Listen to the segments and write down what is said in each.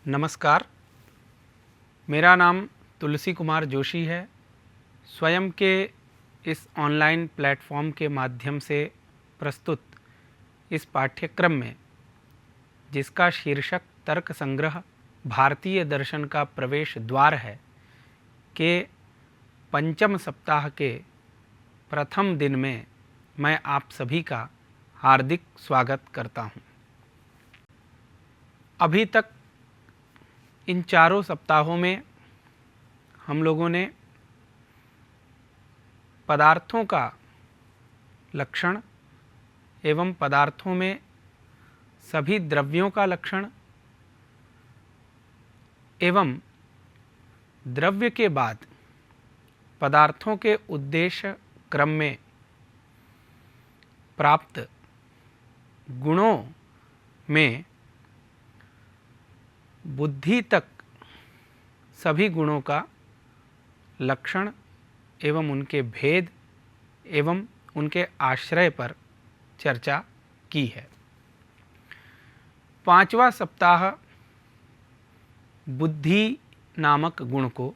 नमस्कार, मेरा नाम तुलसी कुमार जोशी है। स्वयं के इस ऑनलाइन प्लेटफॉर्म के माध्यम से प्रस्तुत इस पाठ्यक्रम में, जिसका शीर्षक तर्क संग्रह भारतीय दर्शन का प्रवेश द्वार है, के पंचम सप्ताह के प्रथम दिन में मैं आप सभी का हार्दिक स्वागत करता हूँ। अभी तक इन चारों सप्ताहों में हम लोगों ने पदार्थों का लक्षण एवं पदार्थों में सभी द्रव्यों का लक्षण एवं द्रव्य के बाद पदार्थों के उद्देश्य क्रम में प्राप्त गुणों में बुद्धि तक सभी गुणों का लक्षण एवं उनके भेद एवं उनके आश्रय पर चर्चा की है। पांचवा सप्ताह बुद्धि नामक गुण को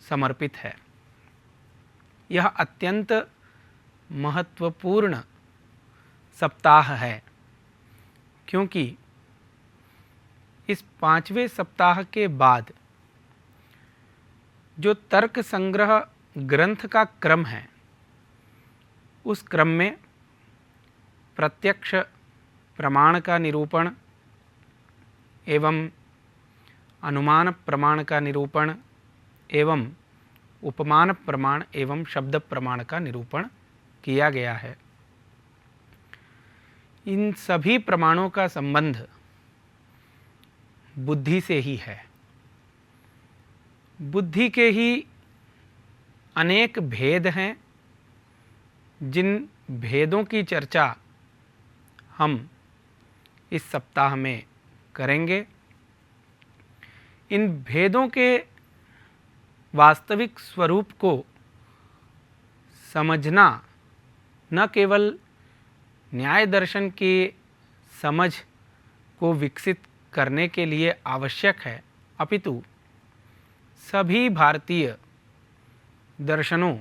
समर्पित है। यह अत्यंत महत्वपूर्ण सप्ताह है, क्योंकि इस पांचवें सप्ताह के बाद जो तर्क संग्रह ग्रंथ का क्रम है, उस क्रम में प्रत्यक्ष प्रमाण का निरूपण एवं अनुमान प्रमाण का निरूपण एवं उपमान प्रमाण एवं शब्द प्रमाण का निरूपण किया गया है। इन सभी प्रमाणों का संबंध बुद्धि से ही है। बुद्धि के ही अनेक भेद हैं, जिन भेदों की चर्चा हम इस सप्ताह में करेंगे। इन भेदों के वास्तविक स्वरूप को समझना न केवल न्याय दर्शन की समझ को विकसित करने के लिए आवश्यक है, अपितु सभी भारतीय दर्शनों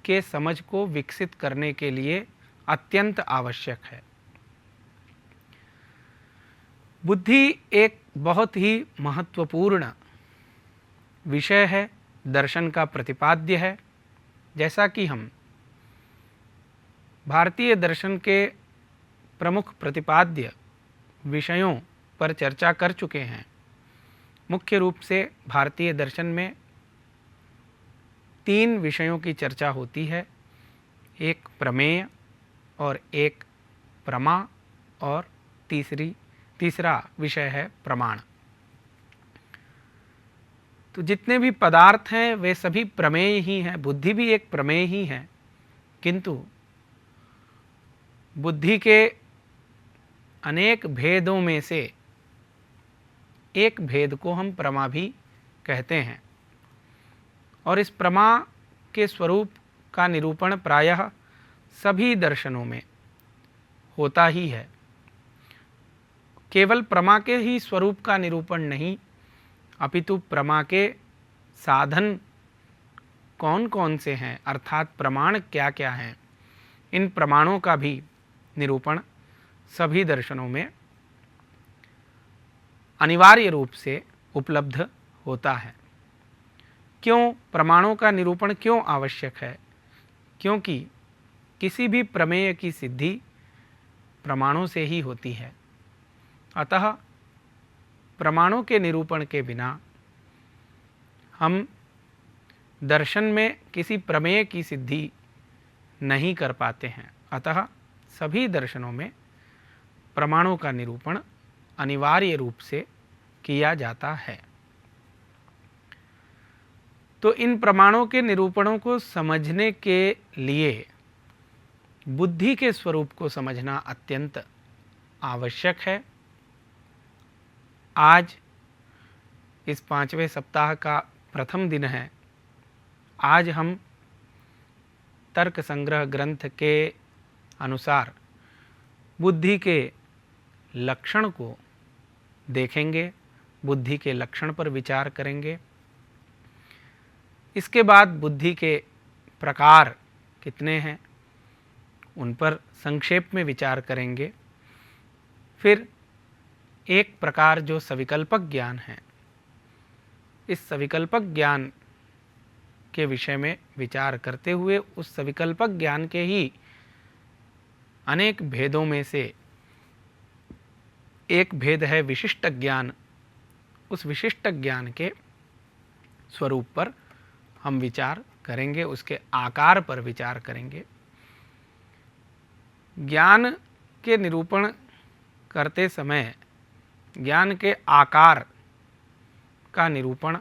के समझ को विकसित करने के लिए अत्यंत आवश्यक है। बुद्धि एक बहुत ही महत्वपूर्ण विषय है, दर्शन का प्रतिपाद्य है। जैसा कि हम भारतीय दर्शन के प्रमुख प्रतिपाद्य विषयों पर चर्चा कर चुके हैं। मुख्य रूप से भारतीय दर्शन में 3 विषयों की चर्चा होती है, एक प्रमेय और एक प्रमा और तीसरा विषय है प्रमाण। तो जितने भी पदार्थ हैं वे सभी प्रमेय ही हैं। बुद्धि भी एक प्रमेय ही है, किंतु बुद्धि के अनेक भेदों में से एक भेद को हम प्रमा भी कहते हैं, और इस प्रमा के स्वरूप का निरूपण प्रायः सभी दर्शनों में होता ही है। केवल प्रमा के ही स्वरूप का निरूपण नहीं, अपितु प्रमा के साधन कौन कौन से हैं, अर्थात प्रमाण क्या क्या हैं, इन प्रमाणों का भी निरूपण सभी दर्शनों में अनिवार्य रूप से उपलब्ध होता है। क्यों प्रमाणों का निरूपण क्यों आवश्यक है? क्योंकि किसी भी प्रमेय की सिद्धि प्रमाणों से ही होती है। अतः प्रमाणों के निरूपण के बिना हम दर्शन में किसी प्रमेय की सिद्धि नहीं कर पाते हैं। अतः सभी दर्शनों में प्रमाणों का निरूपण अनिवार्य रूप से किया जाता है। तो इन प्रमाणों के निरूपणों को समझने के लिए बुद्धि के स्वरूप को समझना अत्यंत आवश्यक है। आज इस 5वें सप्ताह का प्रथम दिन है। आज हम तर्क संग्रह ग्रंथ के अनुसार बुद्धि के लक्षण को देखेंगे बुद्धि के लक्षण पर विचार करेंगे। इसके बाद बुद्धि के प्रकार कितने हैं उन पर संक्षेप में विचार करेंगे। फिर एक प्रकार जो सविकल्पक ज्ञान है, इस सविकल्पक ज्ञान के विषय में विचार करते हुए उस सविकल्पक ज्ञान के ही अनेक भेदों में से एक भेद है विशिष्ट ज्ञान। उस विशिष्ट ज्ञान के स्वरूप पर हम विचार करेंगे, उसके आकार पर विचार करेंगे। ज्ञान के निरूपण करते समय ज्ञान के आकार का निरूपण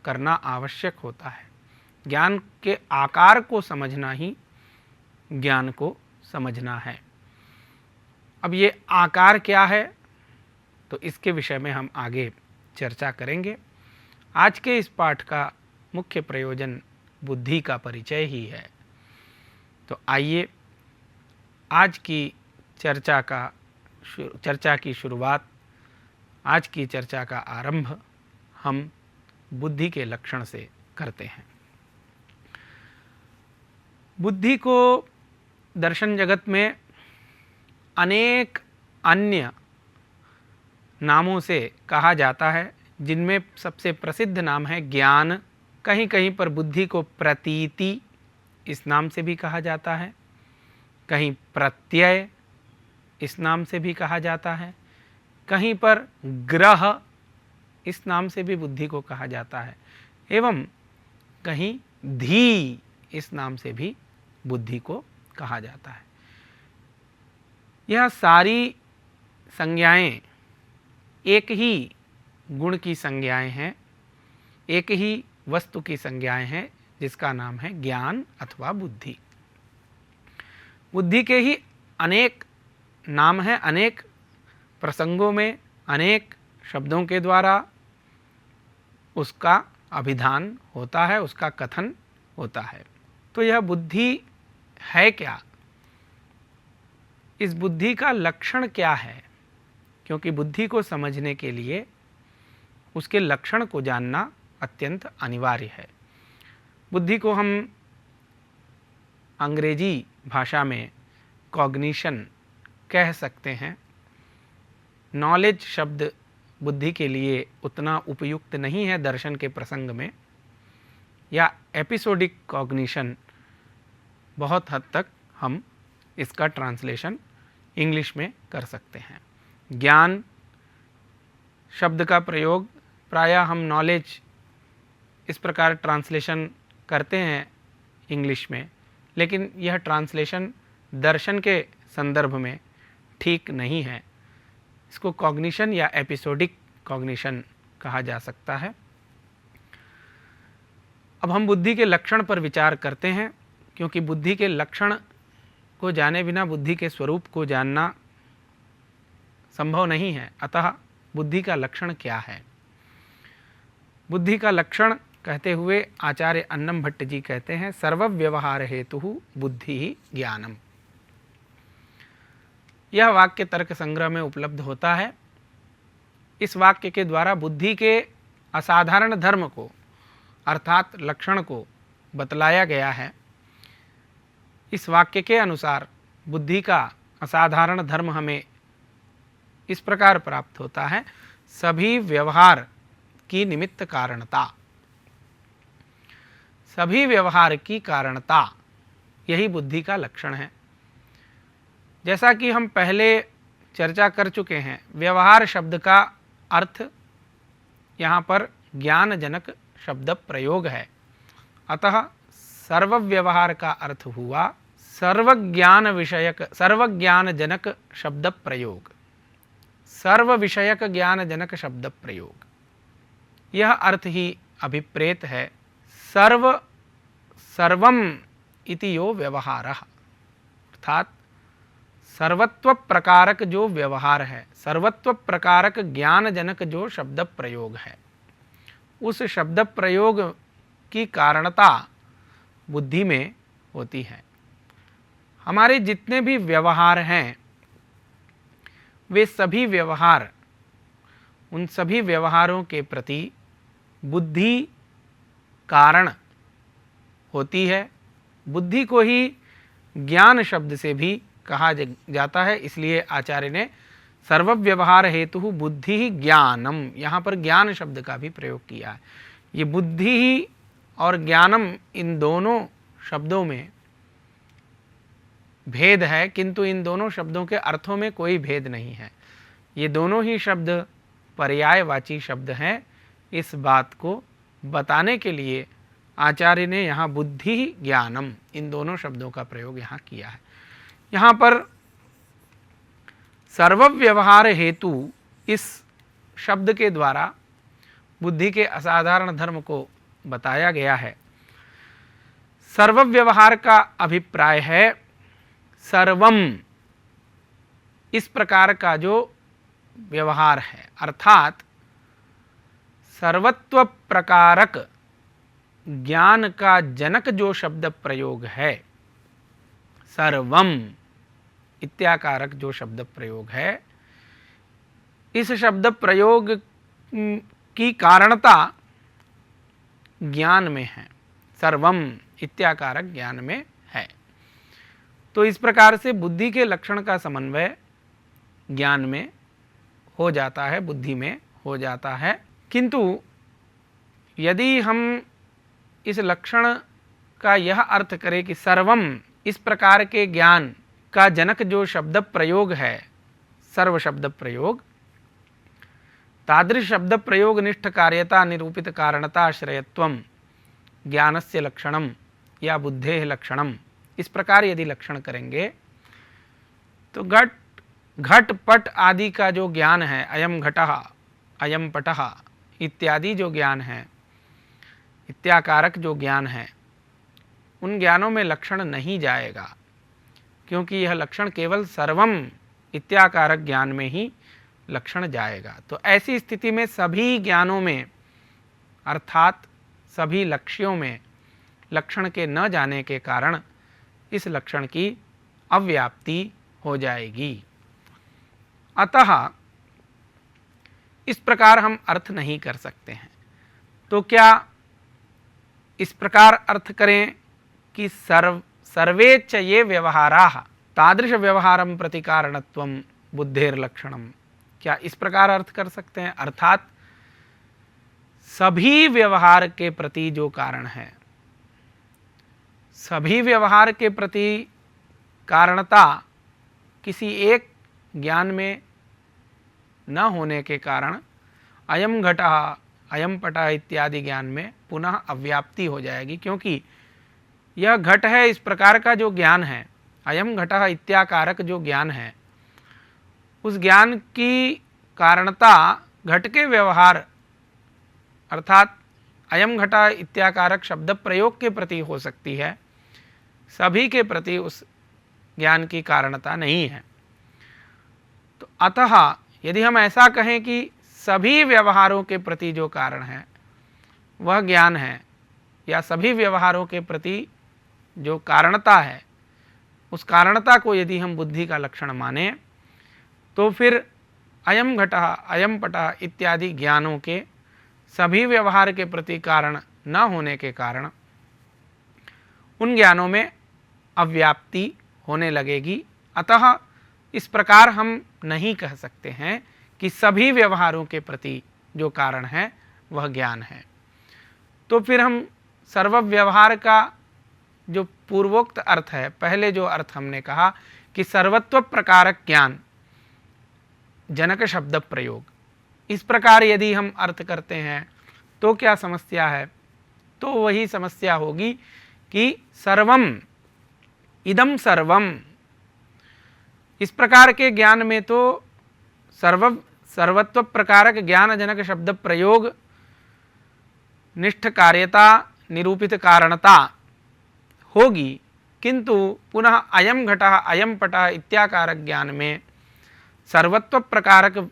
करना आवश्यक होता है। ज्ञान के आकार को समझना ही ज्ञान को समझना है। अब ये आकार क्या है, तो इसके विषय में हम आगे चर्चा करेंगे। आज के इस पाठ का मुख्य प्रयोजन बुद्धि का परिचय ही है। तो आइए आज की चर्चा की शुरुआत, आज की चर्चा का आरंभ हम बुद्धि के लक्षण से करते हैं। बुद्धि को दर्शन जगत में अनेक अन्य नामों से कहा जाता है, जिनमें सबसे प्रसिद्ध नाम है ज्ञान। कहीं कहीं पर बुद्धि को प्रतीति इस नाम से भी कहा जाता है, कहीं प्रत्यय इस नाम से भी कहा जाता है, कहीं पर ग्रह इस नाम से भी बुद्धि को कहा जाता है, एवं कहीं धी इस नाम से भी बुद्धि को कहा जाता है। यह सारी संज्ञाएं एक ही गुण की संज्ञाएं हैं, एक ही वस्तु की संज्ञाएं हैं, जिसका नाम है ज्ञान अथवा बुद्धि। बुद्धि के ही अनेक नाम हैं, अनेक प्रसंगों में अनेक शब्दों के द्वारा उसका अभिधान होता है, उसका कथन होता है। तो यह बुद्धि है क्या, इस बुद्धि का लक्षण क्या है? क्योंकि बुद्धि को समझने के लिए उसके लक्षण को जानना अत्यंत अनिवार्य है। बुद्धि को हम अंग्रेजी भाषा में कॉग्निशन कह सकते हैं। नॉलेज शब्द बुद्धि के लिए उतना उपयुक्त नहीं है दर्शन के प्रसंग में, या एपिसोडिक कॉग्निशन बहुत हद तक हम इसका ट्रांसलेशन इंग्लिश में कर सकते हैं। ज्ञान शब्द का प्रयोग प्रायः हम नॉलेज इस प्रकार ट्रांसलेशन करते हैं इंग्लिश में, लेकिन यह ट्रांसलेशन दर्शन के संदर्भ में ठीक नहीं है। इसको कॉग्निशन या एपिसोडिक कॉग्निशन कहा जा सकता है। अब हम बुद्धि के लक्षण पर विचार करते हैं, क्योंकि बुद्धि के लक्षण को जाने बिना बुद्धि के स्वरूप को जानना संभव नहीं है। अतः बुद्धि का लक्षण क्या है? बुद्धि का लक्षण कहते हुए आचार्य अन्नम भट्ट जी कहते हैं, सर्वव्यवहार हेतु बुद्धि ही ज्ञानम। यह वाक्य तर्क संग्रह में उपलब्ध होता है। इस वाक्य के द्वारा बुद्धि के असाधारण धर्म को अर्थात लक्षण को बतलाया गया है। इस वाक्य के अनुसार बुद्धि का असाधारण धर्म हमें इस प्रकार प्राप्त होता है, सभी व्यवहार की निमित्त कारणता। सभी व्यवहार की कारणता, यही बुद्धि का लक्षण है। जैसा कि हम पहले चर्चा कर चुके हैं, व्यवहार शब्द का अर्थ यहाँ पर ज्ञानजनक शब्द प्रयोग है। अतः सर्वव्यवहार का अर्थ हुआ सर्वज्ञान विषयक, सर्वज्ञानजनक शब्द प्रयोग, सर्व विषयक ज्ञानजनक शब्द प्रयोग। यह अर्थ ही अभिप्रेत है सर्वम इति यो व्यवहारः, अर्थात सर्वत्व प्रकारक जो व्यवहार है, सर्वत्व प्रकारक ज्ञानजनक जो शब्द प्रयोग है, उस शब्द प्रयोग की कारणता बुद्धि में होती है। हमारे जितने भी व्यवहार हैं, वे सभी व्यवहार उन सभी व्यवहारों के प्रति बुद्धि कारण होती है। बुद्धि को ही ज्ञान शब्द से भी कहा जाता है, इसलिए आचार्य ने सर्वव्यवहार हेतु बुद्धि ही ज्ञानम, यहाँ पर ज्ञान शब्द का भी प्रयोग किया है। ये बुद्धि ही और ज्ञानम, इन दोनों शब्दों में भेद है, किंतु इन दोनों शब्दों के अर्थों में कोई भेद नहीं है। ये दोनों ही शब्द पर्यायवाची शब्द हैं। इस बात को बताने के लिए आचार्य ने यहाँ बुद्धि ज्ञानम, इन दोनों शब्दों का प्रयोग यहाँ किया है। यहाँ पर सर्वव्यवहार हेतु इस शब्द के द्वारा बुद्धि के असाधारण धर्म को बताया गया है। सर्वव्यवहार का अभिप्राय है सर्वम, इस प्रकार का जो व्यवहार है, अर्थात सर्वत्व प्रकारक ज्ञान का जनक जो शब्द प्रयोग है, सर्वम इत्याकारक जो शब्द प्रयोग है, इस शब्द प्रयोग की कारणता ज्ञान में है, सर्वम इत्याकारक ज्ञान में है। तो इस प्रकार से बुद्धि के लक्षण का समन्वय ज्ञान में हो जाता है, बुद्धि में हो जाता है। किंतु यदि हम इस लक्षण का यह अर्थ करें कि सर्वम इस प्रकार के ज्ञान का जनक जो शब्द प्रयोग है, सर्व शब्द प्रयोग, तादृश शब्द प्रयोग निष्ठ कार्यता निरूपित कारणता श्रेयत्वम ज्ञानस्य लक्षणम या बुद्धेः लक्षणम, इस प्रकार यदि लक्षण करेंगे तो घट पट आदि का जो ज्ञान है, अयम घटः अयम पटः इत्यादि जो ज्ञान है, इत्याकारक जो ज्ञान है, उन ज्ञानों में लक्षण नहीं जाएगा, क्योंकि यह लक्षण केवल सर्वम इत्याकारक ज्ञान में ही लक्षण जाएगा। तो ऐसी स्थिति में सभी ज्ञानों में, अर्थात सभी लक्ष्यों में लक्षण के न जाने के कारण इस लक्षण की अव्याप्ति हो जाएगी। अतः इस प्रकार हम अर्थ नहीं कर सकते हैं। तो क्या इस प्रकार अर्थ करें कि सर्वे च ये व्यवहाराः तादृश व्यवहारं प्रति कारणत्वं बुद्धेर्लक्षणम, क्या इस प्रकार अर्थ कर सकते हैं? अर्थात सभी व्यवहार के प्रति जो कारण है, सभी व्यवहार के प्रति कारणता किसी एक ज्ञान में न होने के कारण अयम घटः अयम पटः इत्यादि ज्ञान में पुनः अव्याप्ति हो जाएगी, क्योंकि यह घट है, इस प्रकार का जो ज्ञान है, अयम घटः इत्याकारक जो ज्ञान है, उस ज्ञान की कारणता घट के व्यवहार अर्थात अयम घटः इत्याकारक शब्द प्रयोग के प्रति हो सकती है, सभी के प्रति उस ज्ञान की कारणता नहीं है। तो अतः यदि हम ऐसा कहें कि सभी व्यवहारों के प्रति जो कारण है वह ज्ञान है, या सभी व्यवहारों के प्रति जो कारणता है उस कारणता को यदि हम बुद्धि का लक्षण माने, तो फिर अयम घटः अयम पटः इत्यादि ज्ञानों के सभी व्यवहार के प्रति कारण न होने के कारण उन ज्ञानों में अव्याप्ति होने लगेगी। अतः इस प्रकार हम नहीं कह सकते हैं कि सभी व्यवहारों के प्रति जो कारण है वह ज्ञान है। तो फिर हम सर्व व्यवहार का जो पूर्वोक्त अर्थ है, पहले जो अर्थ हमने कहा कि सर्वत्व प्रकारक ज्ञान जनक शब्द प्रयोग, इस प्रकार यदि हम अर्थ करते हैं तो क्या समस्या है? तो वही समस्या होगी कि सर्वम इदम सर्वम, इस प्रकार के ज्ञान में तो सर्वत्व प्रकारक ज्ञान जनक शब्द प्रयोग निष्ठ कार्यता निरूपित कारणता होगी, किंतु पुनः अयम घटः अयम पटः इत्याकारक ज्ञान में सर्वत्व प्रकारक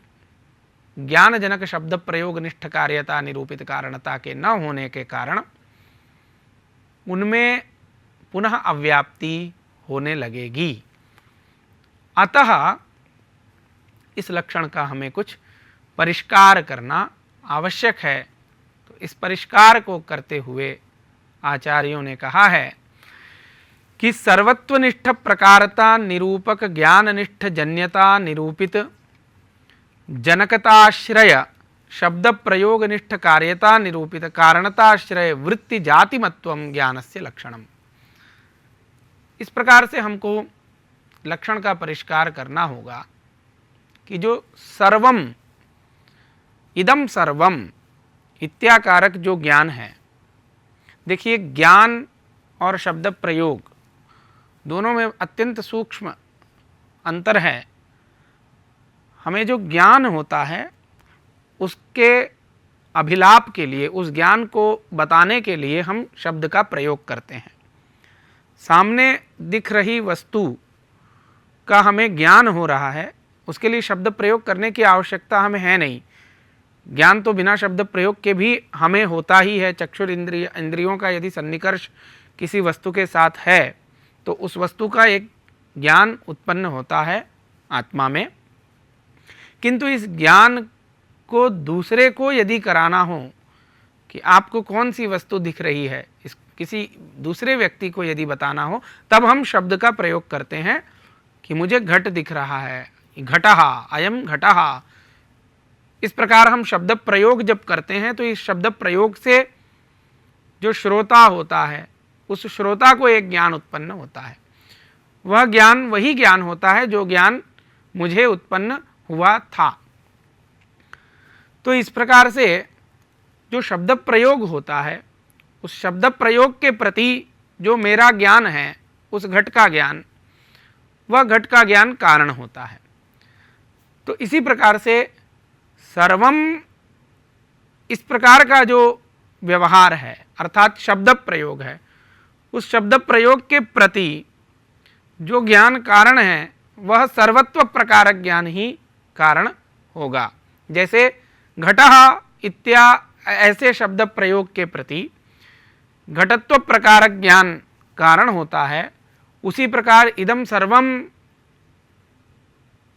ज्ञान जनक शब्द प्रयोग निष्ठ कार्यता निरूपित कारणता के न होने के कारण उनमें पुनः अव्याप्ति होने लगेगी। अतः इस लक्षण का हमें कुछ परिष्कार करना आवश्यक है। तो इस परिष्कार को करते हुए आचार्यों ने कहा है कि सर्वत्वनिष्ठ प्रकारता निरूपक ज्ञाननिष्ठ जन्यता निरूपित जनकताश्रय शब्द प्रयोग निष्ठ कार्यता निरूपित कारणताश्रय वृत्ति जातिमत्वम ज्ञानस्य लक्षणम। इस प्रकार से हमको लक्षण का परिष्कार करना होगा कि जो सर्वम इदम सर्वम इत्याकारक जो ज्ञान है, देखिए ज्ञान और शब्द प्रयोग दोनों में अत्यंत सूक्ष्म अंतर है। हमें जो ज्ञान होता है उसके अभिलाप के लिए, उस ज्ञान को बताने के लिए हम शब्द का प्रयोग करते हैं। सामने दिख रही वस्तु का हमें ज्ञान हो रहा है, उसके लिए शब्द प्रयोग करने की आवश्यकता हमें है नहीं। ज्ञान तो बिना शब्द प्रयोग के भी हमें होता ही है। चक्षुर इंद्रियों का यदि सन्निकर्ष किसी वस्तु के साथ है तो उस वस्तु का एक ज्ञान उत्पन्न होता है आत्मा में। किंतु इस ज्ञान को दूसरे को यदि कराना हो कि आपको कौन सी वस्तु दिख रही है, इस किसी दूसरे व्यक्ति को यदि बताना हो, तब हम शब्द का प्रयोग करते हैं कि मुझे घट दिख रहा है, घटः, अयम घटः। इस प्रकार हम शब्द प्रयोग जब करते हैं तो इस शब्द प्रयोग से जो श्रोता होता है उस श्रोता को एक ज्ञान उत्पन्न होता है। वह ज्ञान वही ज्ञान होता है जो ज्ञान मुझे उत्पन्न हुआ था। तो इस प्रकार से जो शब्द प्रयोग होता है उस शब्द प्रयोग के प्रति जो मेरा ज्ञान है, उस घट का ज्ञान, वह घट का ज्ञान कारण होता है। तो इसी प्रकार से सर्वम इस प्रकार का जो व्यवहार है अर्थात शब्द प्रयोग है, उस शब्द प्रयोग के प्रति जो ज्ञान कारण है वह सर्वत्व प्रकारक ज्ञान ही कारण होगा। जैसे घटः इत्या ऐसे शब्द प्रयोग के प्रति घटत्व प्रकारक ज्ञान कारण होता है, उसी प्रकार इदम सर्वम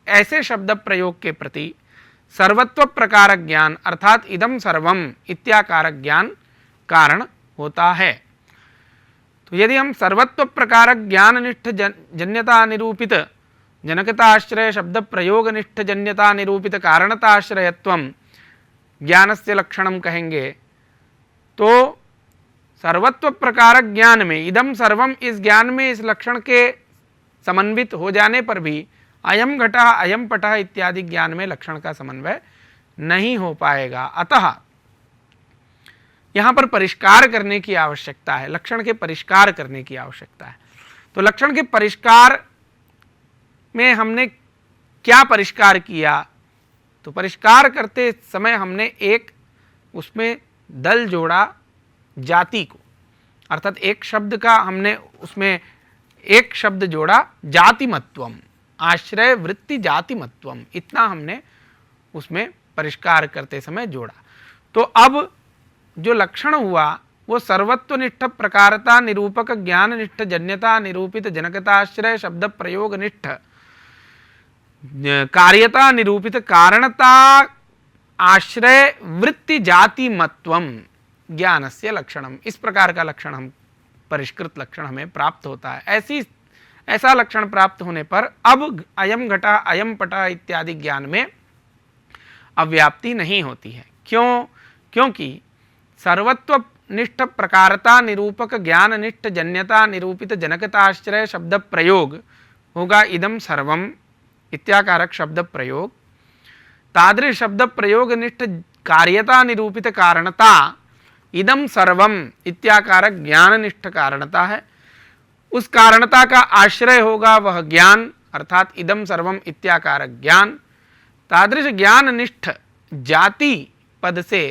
ऐसे शब्द प्रयोग के प्रति सर्वत्व प्रकारक ज्ञान अर्थात इदम सर्वम इत्याकारक ज्ञान कारण होता है। तो यदि हम सर्वत्व प्रकारक ज्ञान निष्ठ जन्यता निरूपित जनकताश्रय शब्द प्रयोग निष्ठ जन्यता निरूपित कारणताश्रयत्वम ज्ञानस्य लक्षणम कहेंगे, तो सर्वत्व प्रकारक ज्ञान में इदम सर्वम इस ज्ञान में इस लक्षण के समन्वित हो जाने पर भी अयम घटः अयम पटः इत्यादि ज्ञान में लक्षण का समन्वय नहीं हो पाएगा। अतः यहाँ पर परिष्कार करने की आवश्यकता है, लक्षण के परिष्कार करने की आवश्यकता है। तो लक्षण के परिष्कार में हमने क्या परिष्कार किया? तो परिष्कार करते समय हमने एक उसमें दल जोड़ा जाति को, अर्थात एक शब्द का हमने उसमें एक शब्द जोड़ा जातिमत्वम, आश्रय वृत्ति जातिमत्वम, इतना हमने उसमें परिष्कार करते समय जोड़ा। तो अब जो लक्षण हुआ वो सर्वत्वनिष्ठ प्रकारता निरूपक ज्ञान निष्ठ जन्यता निरूपित जनकताश्रय शब्द प्रयोग निष्ठ कार्यता निरूपित कारणता आश्रय वृत्ति जातिमत्वम ज्ञानस्य लक्षणम। इस प्रकार का लक्षण हम परिष्कृत लक्षण हमें प्राप्त होता है। ऐसा लक्षण प्राप्त होने पर अब अयम घटा अयम पटा इत्यादि ज्ञान में अव्याप्ति नहीं होती है। क्यों? क्योंकि सर्वत्व निष्ठ प्रकारता निरूपक ज्ञान निष्ठ जन्यता निरूपित जनकताश्रय शब्द प्रयोग होगा इदम सर्वम इत्याकारक शब्द प्रयोग, तादृश शब्द प्रयोग निष्ठ कार्यता निरूपित कारणता इदम सर्वम इत्याकारक ज्ञान निष्ठ कारणता है। उस कारणता का आश्रय होगा वह ज्ञान अर्थात इदम सर्वम इत्याकारक ज्ञान। तादृश ज्ञान निष्ठ जाति पद से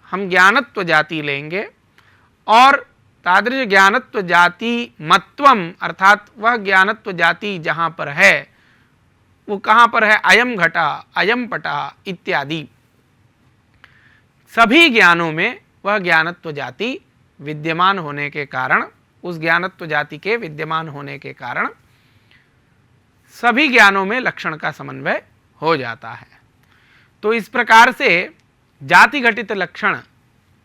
हम ज्ञानत्व जाति लेंगे और तादृश ज्ञानत्व जाति मत्वम अर्थात वह ज्ञानत्व जाति जहाँ पर है वो कहाँ पर है? अयम घटा अयम पटा इत्यादि सभी ज्ञानों में वह ज्ञानत्व जाति विद्यमान होने के कारण, उस ज्ञानत्व जाति के विद्यमान होने के कारण सभी ज्ञानों में लक्षण का समन्वय हो जाता है। तो इस प्रकार से जाति घटित लक्षण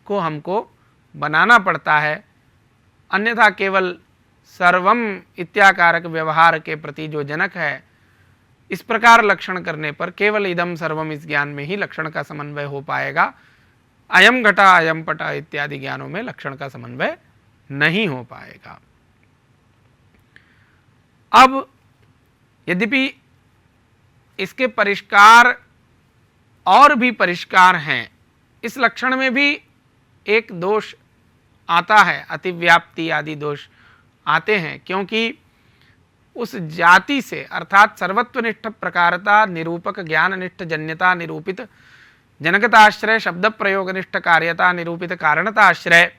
को हमको बनाना पड़ता है, अन्यथा केवल सर्वम इत्याकारक व्यवहार के प्रति जो जनक है, इस प्रकार लक्षण करने पर केवल इदम सर्वम इस ज्ञान में ही लक्षण का समन्वय हो पाएगा। अयम घटा अयम पटा इत्यादि ज्ञानों में लक्षण का समन्वय नहीं हो पाएगा। अब यद्यपि इसके परिष्कार और भी परिष्कार हैं, इस लक्षण में भी एक दोष आता है, अतिव्याप्ति आदि दोष आते हैं, क्योंकि उस जाति से अर्थात सर्वत्वनिष्ठ प्रकारता निरूपक ज्ञाननिष्ठ जन्यता निरूपित जनकताश्रय शब्द प्रयोगनिष्ठ कार्यता निरूपित कारणताश्रय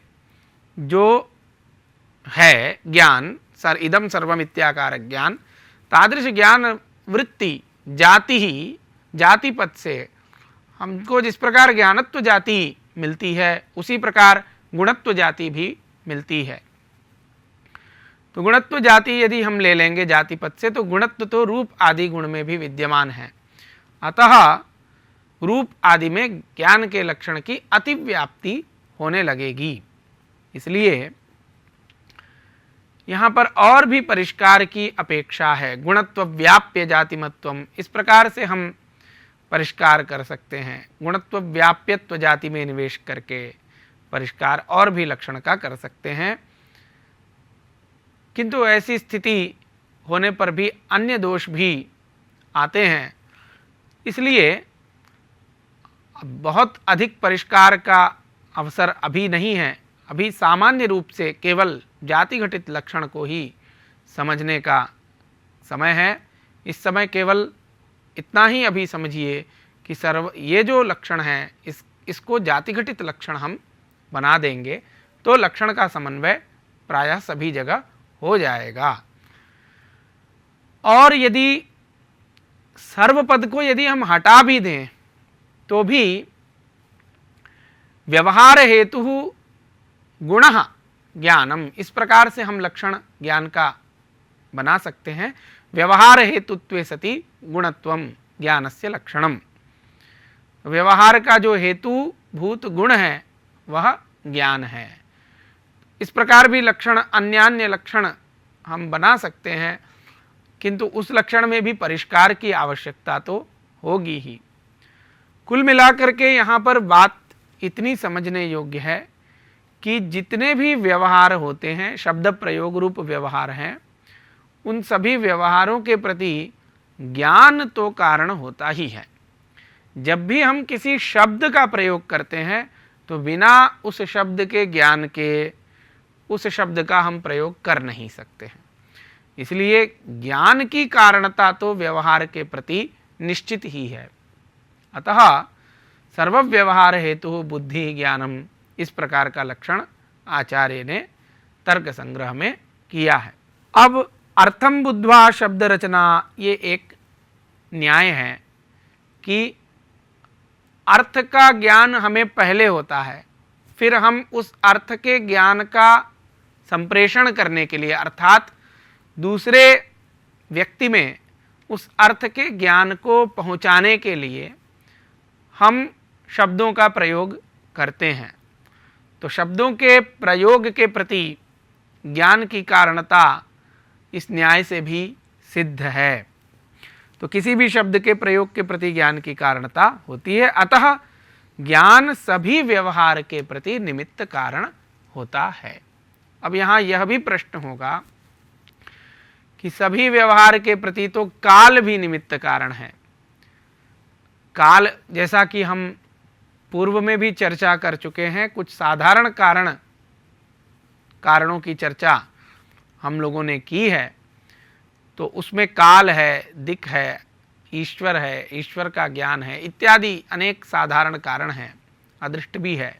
जो है ज्ञान, इदम सर्वम इत्याकारक ज्ञान, तादृश ज्ञान वृत्ति जाति ही, जाति पद से हमको जिस प्रकार ज्ञानत्व जाति मिलती है उसी प्रकार गुणत्व जाति भी मिलती है। तो गुणत्व जाति यदि हम ले लेंगे जाति पद से, तो गुणत्व तो रूप आदि गुण में भी विद्यमान है, अतः रूप आदि में ज्ञान के लक्षण की अतिव्याप्ति होने लगेगी। इसलिए यहाँ पर और भी परिष्कार की अपेक्षा है। गुणत्व व्याप्य जातिमत्वम, इस प्रकार से हम परिष्कार कर सकते हैं। गुणत्व व्याप्यत्व जाति में निवेश करके परिष्कार और भी लक्षण का कर सकते हैं, किंतु ऐसी स्थिति होने पर भी अन्य दोष भी आते हैं। इसलिए बहुत अधिक परिष्कार का अवसर अभी नहीं है, अभी सामान्य रूप से केवल जाति घटित लक्षण को ही समझने का समय है। इस समय केवल इतना ही अभी समझिए कि ये जो लक्षण है इसको जाति घटित लक्षण हम बना देंगे तो लक्षण का समन्वय प्रायः सभी जगह हो जाएगा। और यदि सर्वपद को यदि हम हटा भी दें तो भी व्यवहार हेतु गुणः ज्ञानम, इस प्रकार से हम लक्षण ज्ञान का बना सकते हैं। व्यवहार हेतुत्वे सति गुणत्वम ज्ञानस्य लक्षणम, व्यवहार का जो हेतु भूत गुण है वह ज्ञान है। इस प्रकार भी लक्षण अन्यान्य लक्षण हम बना सकते हैं, किंतु उस लक्षण में भी परिष्कार की आवश्यकता तो होगी ही। कुल मिलाकर के यहाँ पर बात इतनी समझने योग्य है कि जितने भी व्यवहार होते हैं, शब्द प्रयोग रूप व्यवहार हैं, उन सभी व्यवहारों के प्रति ज्ञान तो कारण होता ही है। जब भी हम किसी शब्द का प्रयोग करते हैं तो बिना उस शब्द के ज्ञान के उस शब्द का हम प्रयोग कर नहीं सकते हैं। इसलिए ज्ञान की कारणता तो व्यवहार के प्रति निश्चित ही है। अतः सर्वव्यवहार हेतु बुद्धि ज्ञानम, इस प्रकार का लक्षण आचार्य ने तर्क संग्रह में किया है। अब अर्थम बुद्ध्वा शब्द रचना, ये एक न्याय है कि अर्थ का ज्ञान हमें पहले होता है, फिर हम उस अर्थ के ज्ञान का संप्रेषण करने के लिए अर्थात दूसरे व्यक्ति में उस अर्थ के ज्ञान को पहुंचाने के लिए हम शब्दों का प्रयोग करते हैं। तो शब्दों के प्रयोग के प्रति ज्ञान की कारणता इस न्याय से भी सिद्ध है। तो किसी भी शब्द के प्रयोग के प्रति ज्ञान की कारणता होती है, अतः ज्ञान सभी व्यवहार के प्रति निमित्त कारण होता है। अब यहाँ यह भी प्रश्न होगा कि सभी व्यवहार के प्रति तो काल भी निमित्त कारण है। काल, जैसा कि हम पूर्व में भी चर्चा कर चुके हैं, कुछ साधारण कारणों की चर्चा हम लोगों ने की है, तो उसमें काल है, दिक् है, ईश्वर है, ईश्वर का ज्ञान है इत्यादि अनेक साधारण कारण हैं, अदृष्ट भी है।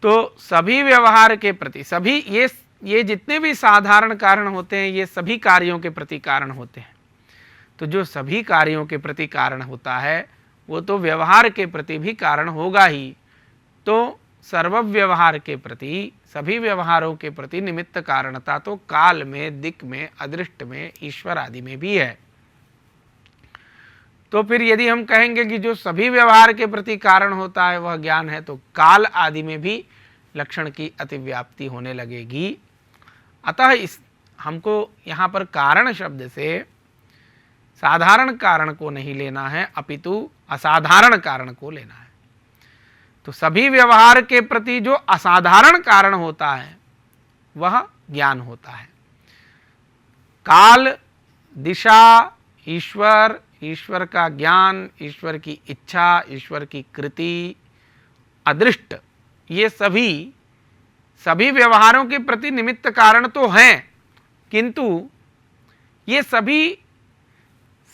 तो सभी व्यवहार के प्रति सभी ये जितने भी साधारण कारण होते हैं ये सभी कार्यों के प्रति कारण होते हैं। तो जो सभी कार्यों के प्रति कारण होता है वो तो व्यवहार के प्रति भी कारण होगा ही। तो सर्वव्यवहार के प्रति, सभी व्यवहारों के प्रति निमित्त कारणता तो काल में, दिक् में, अदृष्ट में, ईश्वर आदि में भी है। तो फिर यदि हम कहेंगे कि जो सभी व्यवहार के प्रति कारण होता है वह ज्ञान है, तो काल आदि में भी लक्षण की अतिव्याप्ति होने लगेगी। अतः इस हमको यहाँ पर कारण शब्द से साधारण कारण को नहीं लेना है, अपितु असाधारण कारण को लेना है। तो सभी व्यवहार के प्रति जो असाधारण कारण होता है वह ज्ञान होता है। काल, दिशा, ईश्वर, ईश्वर का ज्ञान, ईश्वर की इच्छा, ईश्वर की कृति, अदृष्ट, ये सभी व्यवहारों के प्रति निमित्त कारण तो हैं, किंतु ये सभी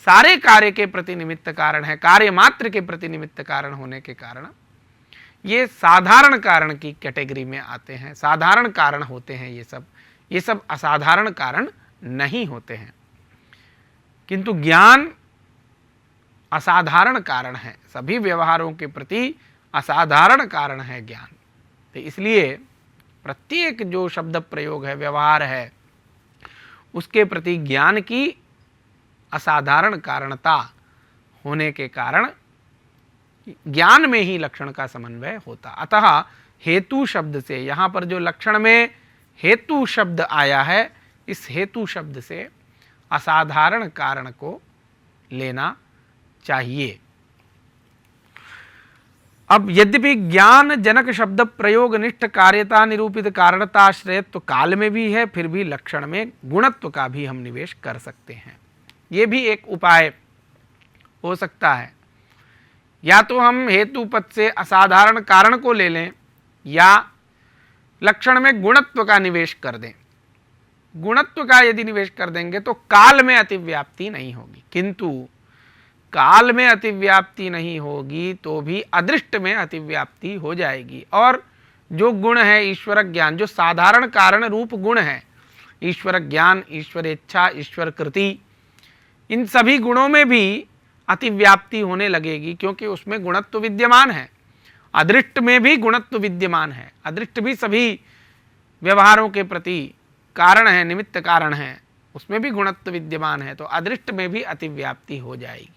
सारे कार्य के प्रति निमित्त कारण है, कार्य मात्र के प्रति निमित्त कारण होने के कारण ये साधारण कारण की कैटेगरी में आते हैं, साधारण कारण होते हैं। ये सब असाधारण कारण नहीं होते हैं, किंतु ज्ञान असाधारण कारण है, सभी व्यवहारों के प्रति असाधारण कारण है ज्ञान। तो इसलिए प्रत्येक जो शब्द प्रयोग है, व्यवहार है, उसके प्रति ज्ञान की असाधारण कारणता होने के कारण ज्ञान में ही लक्षण का समन्वय होता। अतः हेतु शब्द से, यहाँ पर जो लक्षण में हेतु शब्द आया है, इस हेतु शब्द से असाधारण कारण को लेना चाहिए। अब यद्यपि ज्ञान जनक शब्द प्रयोग निष्ठ कार्यता निरूपित कारणताश्रयत्व काल में भी है, फिर भी लक्षण में गुणत्व का भी हम निवेश कर सकते हैं। ये भी एक उपाय हो सकता है। या तो हम हेतु पद से असाधारण कारण को ले लें, या लक्षण में गुणत्व का निवेश कर दें। गुणत्व का यदि निवेश कर देंगे तो काल में अतिव्याप्ति नहीं होगी, किंतु काल में अतिव्याप्ति नहीं होगी तो भी अदृष्ट में अतिव्याप्ति हो जाएगी। और जो गुण है ईश्वर ज्ञान, जो साधारण कारण रूप गुण है, ईश्वर ज्ञान, ईश्वर इच्छा, ईश्वर कृति, इन सभी गुणों में भी अतिव्याप्ति होने लगेगी, क्योंकि उसमें गुणत्व विद्यमान है। अदृष्ट में भी गुणत्व विद्यमान है, अदृष्ट भी सभी व्यवहारों के प्रति कारण है, निमित्त कारण है, उसमें भी गुणत्व विद्यमान है, तो अदृष्ट में भी अतिव्याप्ति हो जाएगी।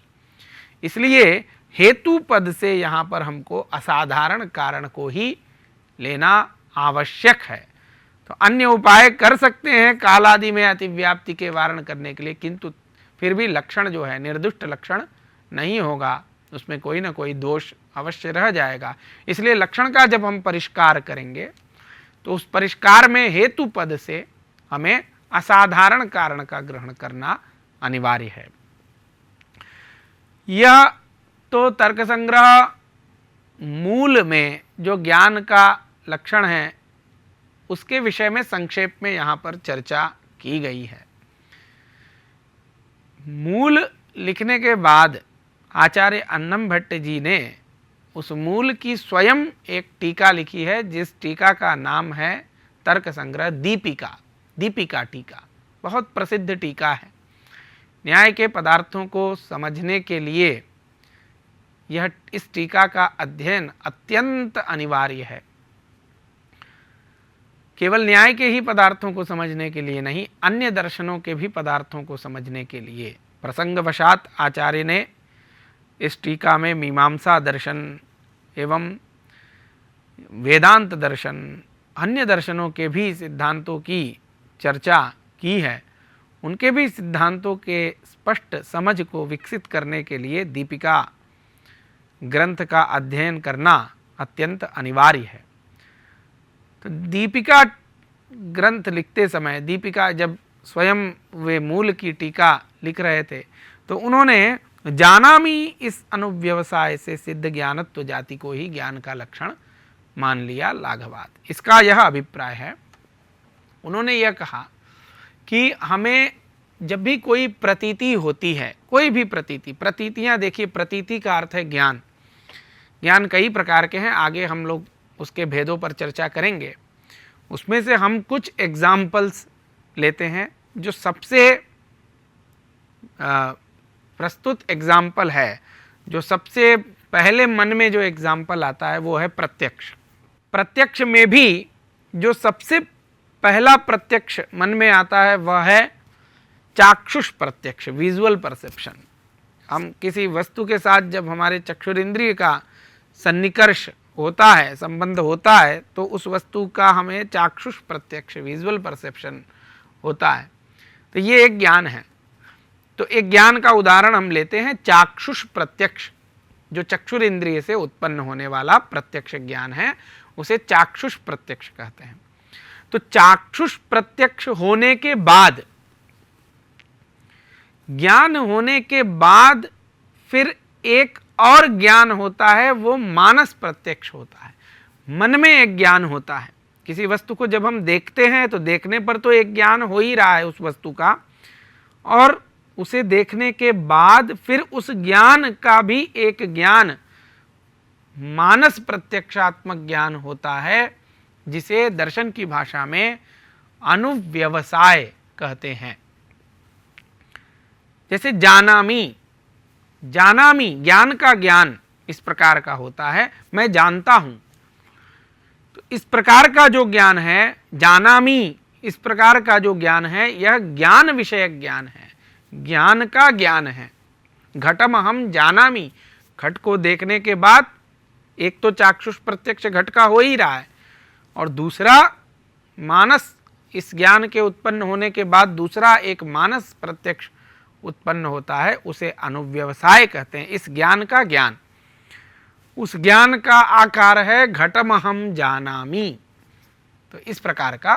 इसलिए हेतु पद से यहाँ पर हमको असाधारण कारण को ही लेना आवश्यक है। तो अन्य उपाय कर सकते हैं काल आदि में अतिव्याप्ति के वारण करने के लिए, किंतु फिर भी लक्षण जो है निर्दुष्ट लक्षण नहीं होगा, उसमें कोई ना कोई दोष अवश्य रह जाएगा। इसलिए लक्षण का जब हम परिष्कार करेंगे तो उस परिष्कार में हेतु पद से हमें असाधारण कारण का ग्रहण करना अनिवार्य है। यह तो तर्क संग्रह मूल में जो ज्ञान का लक्षण है उसके विषय में संक्षेप में यहाँ पर चर्चा की गई है। मूल लिखने के बाद आचार्य अन्नम भट्ट जी ने उस मूल की स्वयं एक टीका लिखी है, जिस टीका का नाम है तर्क संग्रह दीपिका, दीपिका टीका। बहुत प्रसिद्ध टीका है। न्याय के पदार्थों को समझने के लिए यह इस टीका का अध्ययन अत्यंत अनिवार्य है। केवल न्याय के ही पदार्थों को समझने के लिए नहीं, अन्य दर्शनों के भी पदार्थों को समझने के लिए प्रसंगवशात आचार्य ने इस टीका में मीमांसा दर्शन एवं वेदांत दर्शन, अन्य दर्शनों के भी सिद्धांतों की चर्चा की है। उनके भी सिद्धांतों के स्पष्ट समझ को विकसित करने के लिए दीपिका ग्रंथ का अध्ययन करना अत्यंत अनिवार्य है। तो दीपिका ग्रंथ लिखते समय, दीपिका जब स्वयं वे मूल की टीका लिख रहे थे तो उन्होंने जानामी इस अनुव्यवसाय से सिद्ध ज्ञानत्व जाति को ही ज्ञान का लक्षण मान लिया लाघवात। इसका यह अभिप्राय है, उन्होंने यह कहा कि हमें जब भी कोई प्रतीति होती है, कोई भी प्रतीतियाँ देखिए, प्रतीति का अर्थ है ज्ञान। ज्ञान कई प्रकार के हैं, आगे हम लोग उसके भेदों पर चर्चा करेंगे। उसमें से हम कुछ एग्जाम्पल्स लेते हैं। जो सबसे प्रस्तुत एग्जाम्पल है, जो सबसे पहले मन में जो एग्जाम्पल आता है वो है प्रत्यक्ष। प्रत्यक्ष में भी जो सबसे पहला प्रत्यक्ष मन में आता है वह है चाक्षुष प्रत्यक्ष, विजुअल परसेप्शन। हम किसी वस्तु के साथ जब हमारे चक्षुरिंद्रिय का सन्निकर्ष होता है, संबंध होता है, तो उस वस्तु का हमें चाक्षुष प्रत्यक्ष, विजुअल परसेप्शन होता है। तो ये एक ज्ञान है। तो एक ज्ञान का उदाहरण हम लेते हैं चाक्षुष प्रत्यक्ष, जो चक्षुर इंद्रिय से उत्पन्न होने वाला प्रत्यक्ष ज्ञान है, उसे चाक्षुष प्रत्यक्ष कहते हैं। तो चाक्षुष प्रत्यक्ष होने के बाद, ज्ञान होने के बाद फिर एक और ज्ञान होता है, वो मानस प्रत्यक्ष होता है। मन में एक ज्ञान होता है। किसी वस्तु को जब हम देखते हैं तो देखने पर तो एक ज्ञान हो ही रहा है उस वस्तु का, और उसे देखने के बाद फिर उस ज्ञान का भी एक ज्ञान मानस प्रत्यक्षात्मक ज्ञान होता है, जिसे दर्शन की भाषा में अनुव्यवसाय कहते हैं। जैसे जानामि, जानामि ज्ञान का ज्ञान इस प्रकार का होता है, मैं जानता हूं। तो इस प्रकार का जो ज्ञान है, जानामि इस प्रकार का जो ज्ञान है, यह ज्ञान विषयक ज्ञान है, ज्ञान का ज्ञान है। घटम हम जानामि, घट को देखने के बाद एक तो चाक्षुष प्रत्यक्ष घट का हो ही रहा है, और दूसरा मानस, इस ज्ञान के उत्पन्न होने के बाद दूसरा एक मानस प्रत्यक्ष उत्पन्न होता है, उसे अनुव्यवसाय कहते हैं। इस ज्ञान का ज्ञान, उस ज्ञान का आकार है घटमहम जानामि। तो इस प्रकार का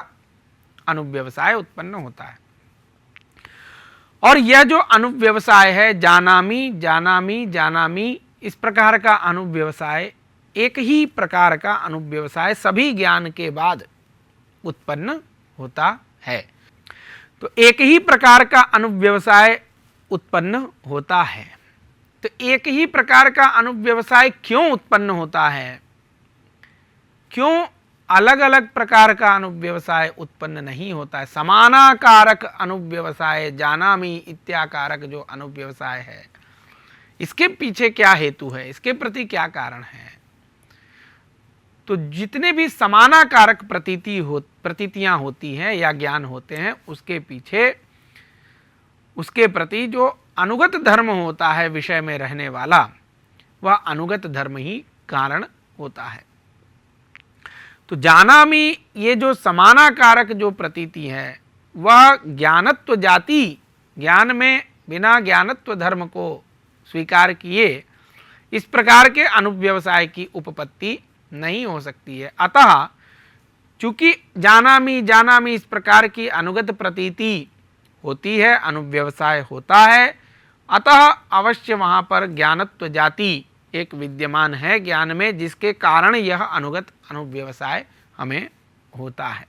अनुव्यवसाय उत्पन्न होता है। और यह जो अनुव्यवसाय है, जानामि जानामि जानामि, इस प्रकार का अनुव्यवसाय, एक ही प्रकार का अनुव्यवसाय सभी ज्ञान के बाद उत्पन्न होता है। तो एक ही प्रकार का अनुव्यवसाय उत्पन्न होता है। तो एक ही प्रकार का अनुव्यवसाय क्यों उत्पन्न होता है? क्यों अलग अलग प्रकार का अनुव्यवसाय उत्पन्न नहीं होता है? समानाकारक अनुव्यवसाय, जानामि इत्याकारक जो अनुव्यवसाय है, इसके पीछे क्या हेतु है, इसके प्रति क्या कारण है? तो जितने भी समानाकारक प्रतीतियां होती हैं या ज्ञान होते हैं, उसके पीछे उसके प्रति जो अनुगत धर्म होता है विषय में रहने वाला, वह अनुगत धर्म ही कारण होता है। तो जानामि, ये जो समानाकारक जो प्रतीति है, वह ज्ञानत्व जाति, ज्ञान में बिना ज्ञानत्व धर्म को स्वीकार किए इस प्रकार के अनुव्यवसाय की उपपत्ति नहीं हो सकती है। अतः चूंकि जानामि जानामि इस प्रकार की अनुगत प्रतीति होती है, अनुव्यवसाय होता है, अतः अवश्य वहाँ पर ज्ञानत्व जाति एक विद्यमान है ज्ञान में, जिसके कारण यह अनुगत अनुव्यवसाय हमें होता है।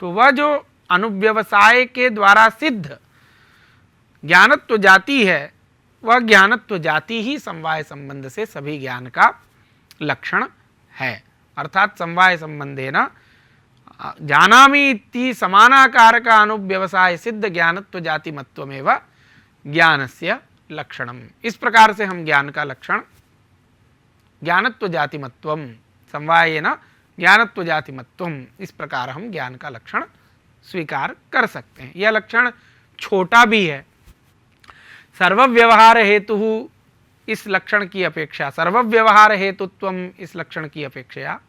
तो वह जो अनुव्यवसाय के द्वारा सिद्ध ज्ञानत्व जाति है, वह ज्ञानत्व जाति ही समवाय संबंध से सभी ज्ञान का लक्षण है। अर्थात समवाय संबंधेन जानामि इति समानाकारक अनुव्यवसाय सिद्ध ज्ञानत्व जातिमत्वमेव ज्ञानस्य लक्षणम। इस प्रकार से हम ज्ञान का लक्षण ज्ञानत्व जातिमत्वम, समवायेन ज्ञानत्व जातिमत्वम, इस प्रकार हम ज्ञान का लक्षण स्वीकार कर सकते हैं। यह लक्षण छोटा भी है। सर्वव्यवहार हेतु इस लक्षण की अपेक्षा, सर्वव्यवहार हेतुत्वम इस लक्षण की अपेक्षा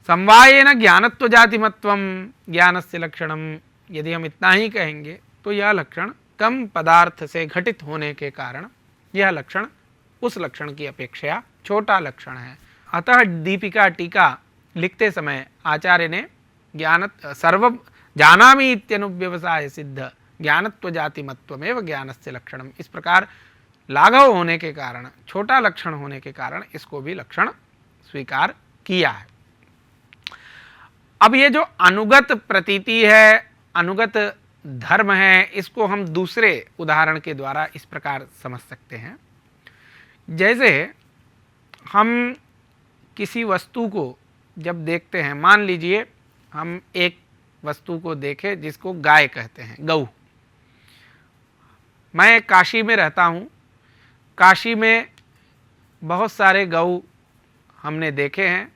समवायेन ज्ञानत्व जातिमत्वम ज्ञानस्य लक्षणम, यदि हम इतना ही कहेंगे तो यह लक्षण कम पदार्थ से घटित होने के कारण यह लक्षण उस लक्षण की अपेक्षा छोटा लक्षण है। अतः दीपिका टीका लिखते समय आचार्य ने जानामि इत्यनुव्यवसाय सिद्ध ज्ञानत्व जातिमत्वमेव ज्ञानस्य लक्षणम, इस प्रकार लाघव होने के कारण, छोटा लक्षण होने के कारण इसको भी लक्षण स्वीकार किया है। अब ये जो अनुगत प्रतीति है, अनुगत धर्म है, इसको हम दूसरे उदाहरण के द्वारा इस प्रकार समझ सकते हैं। जैसे हम किसी वस्तु को जब देखते हैं, मान लीजिए हम एक वस्तु को देखें जिसको गाय कहते हैं, गऊ। मैं काशी में रहता हूँ, काशी में बहुत सारे गऊ हमने देखे हैं,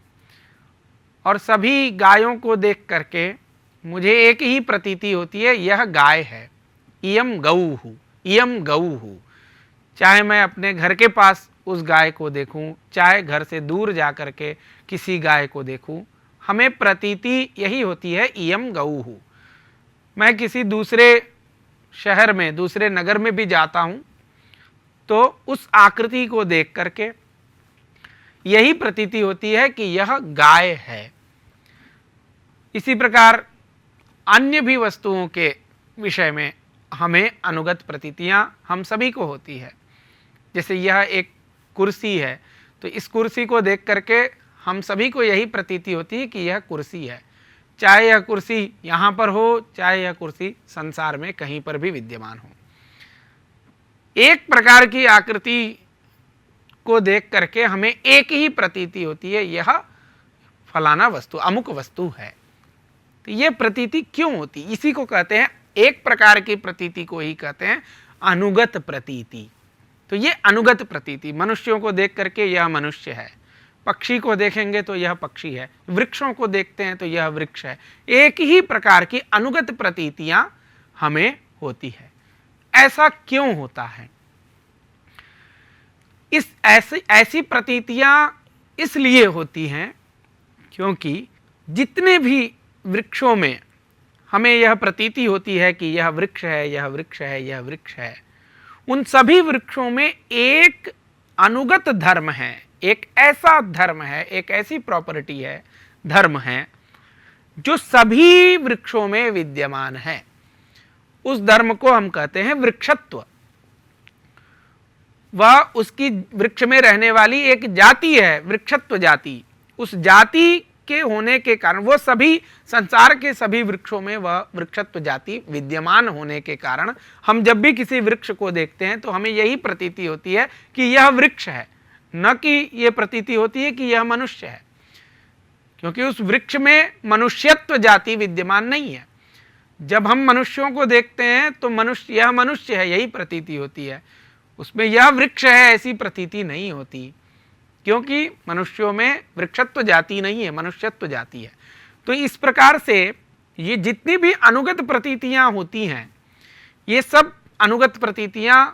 और सभी गायों को देख करके मुझे एक ही प्रतीति होती है, यह गाय है, इयम गऊ, इयम गौः, चाहे मैं अपने घर के पास उस गाय को देखूं, चाहे घर से दूर जा कर के किसी गाय को देखूं, हमें प्रतीति यही होती है इयम गौः। मैं किसी दूसरे शहर में, दूसरे नगर में भी जाता हूं तो उस आकृति को देख करके यही प्रतीति होती है कि यह गाय है। इसी प्रकार अन्य भी वस्तुओं के विषय में हमें अनुगत प्रतीतियां हम सभी को होती है। जैसे यह एक कुर्सी है, तो इस कुर्सी को देख करके हम सभी को यही प्रतीति होती है कि यह कुर्सी है, चाहे यह कुर्सी यहाँ पर हो, चाहे यह कुर्सी संसार में कहीं पर भी विद्यमान हो। एक प्रकार की आकृति को देख करके हमें एक ही प्रतीति होती है, यह फलाना वस्तु, अमुक वस्तु है। तो यह प्रतीति क्यों होती, इसी को कहते हैं, एक प्रकार की प्रतीति को ही कहते हैं अनुगत प्रतीति। तो ये अनुगत प्रतीति, मनुष्यों को देख करके यह मनुष्य है, पक्षी को देखेंगे तो यह पक्षी है, वृक्षों को देखते हैं तो यह वृक्ष है। एक ही प्रकार की अनुगत प्रतीतियां हमें होती है। ऐसा क्यों होता है? ऐसी प्रतीतियां इसलिए होती हैं क्योंकि जितने भी वृक्षों में हमें यह प्रतीति होती है कि यह वृक्ष है, यह वृक्ष है, यह वृक्ष है, उन सभी वृक्षों में एक अनुगत धर्म है, एक ऐसा धर्म है, एक ऐसी प्रॉपर्टी है, धर्म है जो सभी वृक्षों में विद्यमान है। उस धर्म को हम कहते हैं वृक्षत्व। वह उसकी वृक्ष में रहने वाली एक जाति है, वृक्षत्व जाति। उस जाति के होने के कारण, वो सभी संसार के सभी वृक्षों में वह वृक्षत्व जाति विद्यमान होने के कारण हम जब भी किसी वृक्ष को देखते हैं तो हमें यही प्रतीति होती है कि यह वृक्ष है, न कि यह प्रतीति होती है कि यह मनुष्य है, क्योंकि उस वृक्ष में मनुष्यत्व जाति विद्यमान नहीं है। जब हम मनुष्यों को देखते हैं तो यह मनुष्य है, यही प्रतीति होती है, उसमें यह वृक्ष है ऐसी प्रतीति नहीं होती, क्योंकि मनुष्यों में वृक्षत्व जाति नहीं है, मनुष्यत्व जाति है। तो इस प्रकार से ये जितनी भी अनुगत प्रतीतियां होती हैं, ये सब अनुगत प्रतीतियां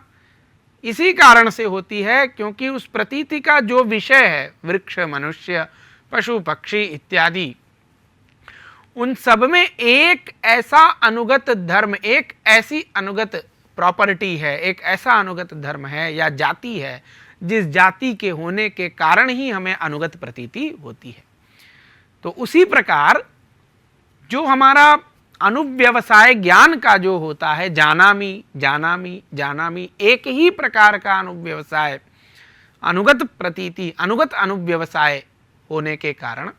इसी कारण से होती है क्योंकि उस प्रतीति का जो विषय है, वृक्ष, मनुष्य, पशु, पक्षी इत्यादि, उन सब में एक ऐसा अनुगत धर्म, एक ऐसी अनुगत प्रॉपर्टी है, एक ऐसा अनुगत धर्म है या जाति है जिस जाति के होने के कारण ही हमें अनुगत प्रतीति होती है। तो उसी प्रकार जो हमारा अनुव्यवसाय ज्ञान का जो होता है, जानामि जानामि जानामि, एक ही प्रकार का अनुव्यवसाय, अनुगत प्रतीति, अनुगत अनुव्यवसाय होने के कारण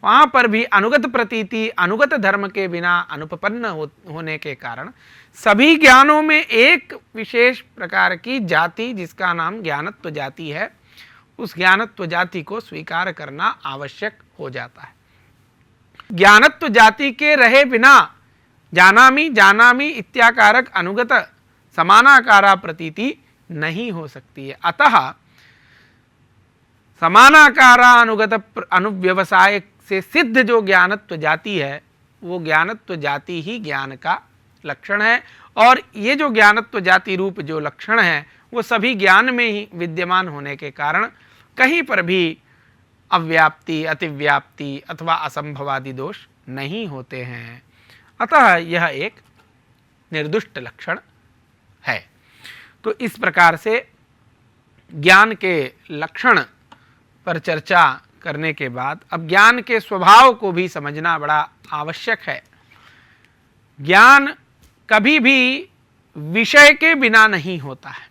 वहाँ पर भी अनुगत प्रतीति, अनुगत धर्म के बिना अनुपपन्न होने के कारण सभी ज्ञानों में एक विशेष प्रकार की जाति जिसका नाम ज्ञानत्व जाति है, उस ज्ञानत्व जाति को स्वीकार करना आवश्यक हो जाता है। ज्ञानत्व जाति के रहे बिना जानामि जानामि इत्याकारक अनुगत समानाकारा प्रतीति नहीं हो सकती है। अतः समानाकारा अनुगत अनुव्यवसाय से सिद्ध जो ज्ञानत्व जाति है, वो ज्ञानत्व जाति ही ज्ञान का लक्षण है। और ये जो ज्ञानत्व जाति रूप जो लक्षण है वो सभी ज्ञान में ही विद्यमान होने के कारण कहीं पर भी अव्याप्ति, अतिव्याप्ति अथवा असंभवादि दोष नहीं होते हैं। अतः यह एक निर्दुष्ट लक्षण है। तो इस प्रकार से ज्ञान के लक्षण पर चर्चा करने के बाद अब ज्ञान के स्वभाव को भी समझना बड़ा आवश्यक है। ज्ञान कभी भी विषय के बिना नहीं होता है।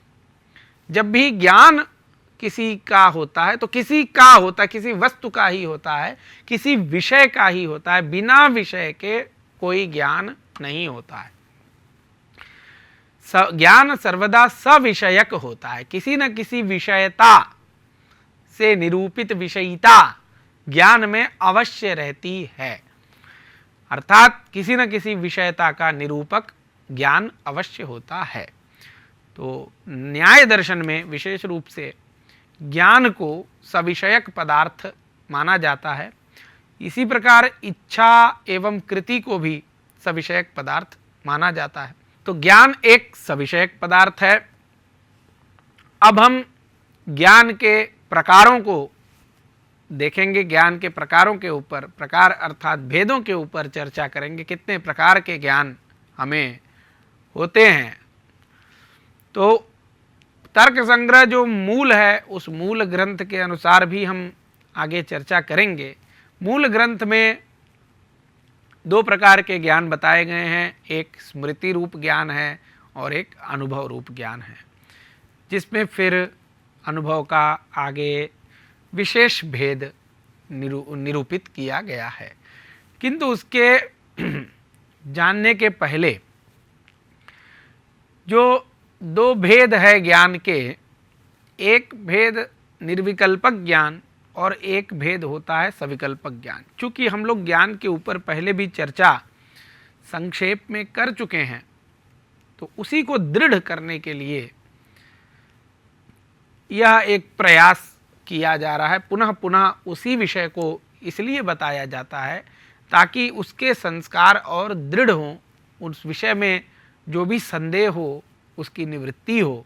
जब भी ज्ञान किसी का होता है तो किसी का होता है, किसी वस्तु का ही होता है, किसी विषय का ही होता है। बिना विषय के कोई ज्ञान नहीं होता है। ज्ञान सर्वदा सविषयक होता है। किसी न किसी विषयता से निरूपित विषयिता ज्ञान में अवश्य रहती है, अर्थात किसी न किसी विषयता का निरूपक ज्ञान अवश्य होता है। तो न्याय दर्शन में विशेष रूप से ज्ञान को सविषयक पदार्थ माना जाता है। इसी प्रकार इच्छा एवं कृति को भी सविषयक पदार्थ माना जाता है। तो ज्ञान एक सविषयक पदार्थ है। अब हम ज्ञान के प्रकारों को देखेंगे, ज्ञान के प्रकारों के ऊपर, प्रकार अर्थात भेदों के ऊपर चर्चा करेंगे, कितने प्रकार के ज्ञान हमें होते हैं। तो तर्क संग्रह जो मूल है, उस मूल ग्रंथ के अनुसार भी हम आगे चर्चा करेंगे। मूल ग्रंथ में दो प्रकार के ज्ञान बताए गए हैं, एक स्मृति रूप ज्ञान है और एक अनुभव रूप ज्ञान है, जिसमें फिर अनुभव का आगे विशेष भेद निरूपित किया गया है। किंतु उसके जानने के पहले जो दो भेद है ज्ञान के, एक भेद निर्विकल्पक ज्ञान और एक भेद होता है सविकल्पक ज्ञान। चूँकि हम लोग ज्ञान के ऊपर पहले भी चर्चा संक्षेप में कर चुके हैं, तो उसी को दृढ़ करने के लिए यह एक प्रयास किया जा रहा है। पुनः पुनः उसी विषय को इसलिए बताया जाता है ताकि उसके संस्कार और दृढ़ हों, उस विषय में जो भी संदेह हो उसकी निवृत्ति हो।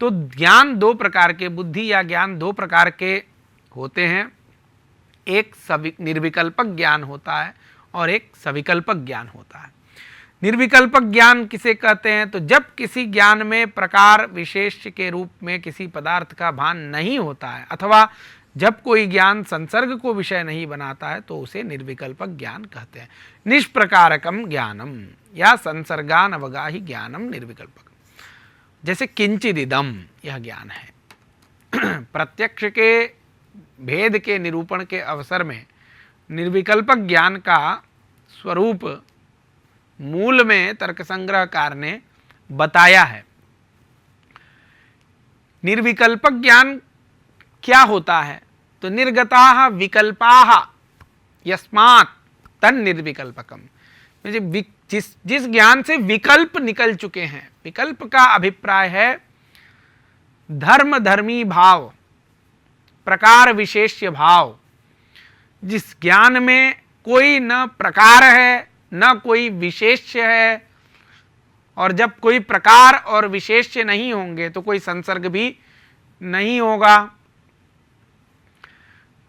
तो ज्ञान दो प्रकार के, बुद्धि या ज्ञान दो प्रकार के होते हैं, एक निर्विकल्पक ज्ञान होता है और एक सविकल्पक ज्ञान होता है। निर्विकल्पक ज्ञान किसे कहते हैं? तो जब किसी ज्ञान में प्रकार विशेष के रूप में किसी पदार्थ का भान नहीं होता है, अथवा जब कोई ज्ञान संसर्ग को विषय नहीं बनाता है, तो उसे निर्विकल्पक ज्ञान कहते हैं। निष्प्रकारकम ज्ञानम या संसर्गान अवगाही ज्ञानम निर्विकल्पक। जैसे किंचिदिदम, यह ज्ञान है। प्रत्यक्ष के भेद के निरूपण के अवसर में निर्विकल्पक ज्ञान का स्वरूप मूल में तर्क संग्रहकार ने बताया है। निर्विकल्पक ज्ञान क्या होता है? तो निर्गताः विकल्पाः यस्मात् तन् निर्विकल्पकम। जिस ज्ञान से विकल्प निकल चुके हैं, विकल्प का अभिप्राय है धर्म धर्मी भाव, प्रकार विशेष्य भाव। जिस ज्ञान में कोई न प्रकार है न कोई विशेष्य है, और जब कोई प्रकार और विशेष्य नहीं होंगे तो कोई संसर्ग भी नहीं होगा।